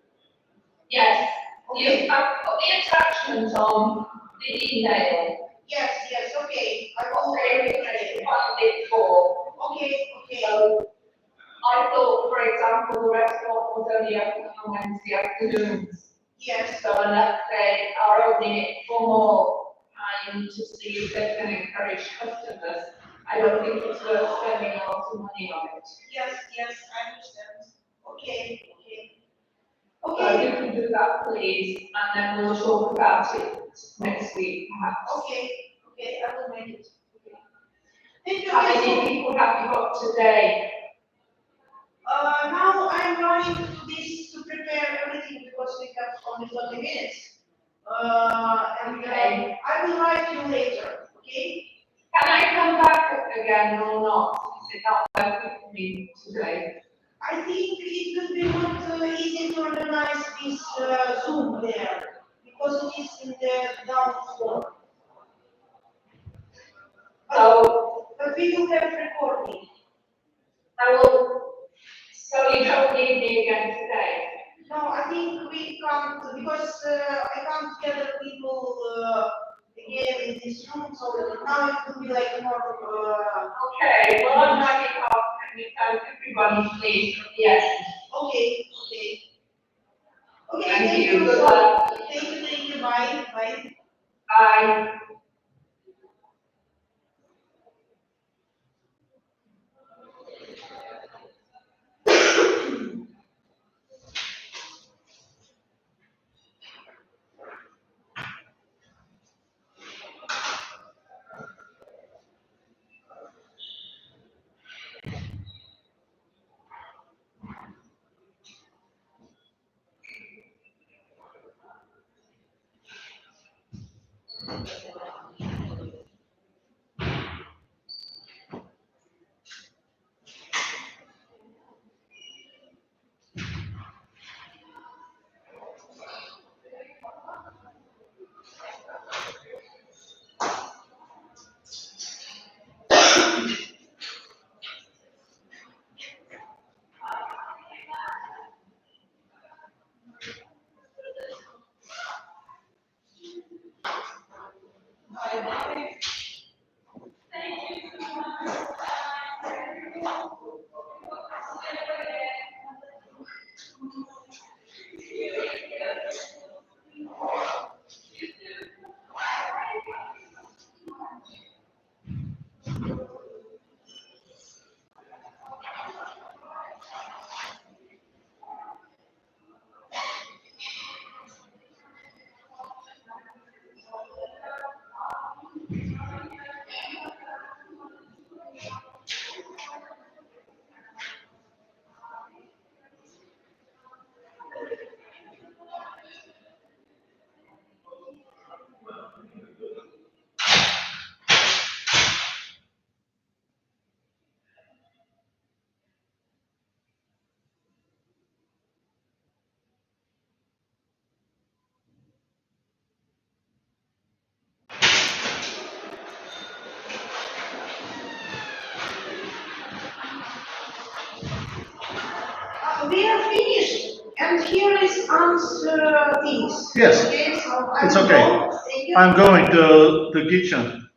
Yes,
Okay.
you have put the attachment on the email.
Yes, yes, okay. I will
What they
say
funded for.
Okay, okay.
So I thought, for example, the restaurant was only open on Wednesday afternoons.
Yes,
So unless they are opening it for more time to see if they can encourage customers, I don't think it's worth spending a lot of money on it.
yes, yes, I understand. Okay, okay.
So
Okay,
you can do that, please, and then we'll talk about it next week, perhaps.
okay, okay, I will make it. Okay. Thank you.
How
Okay, so,
many people have you got today?
now I'm running to this to prepare everything because we have only 20 minutes. And
Okay.
I will write you later, okay?
Can I come back again or not? Is it not working for me today?
I think it will be not easy to organize this Zoom there because it is in the down floor. But we will have recording.
I will, so you don't need me again today?
No, I think we can't because I can't gather people again in this room. So now it will be like more.
Okay, well, on my behalf, can you tell everybody, please, yes.
Okay, okay. Okay,
Thank you.
So,
Good luck.
thank you, bye, bye.
Bye.
we are finished, and here is answer things.
Yes,
Okay, so I
it's
will
okay.
go. Thank you.
I'm going to the kitchen.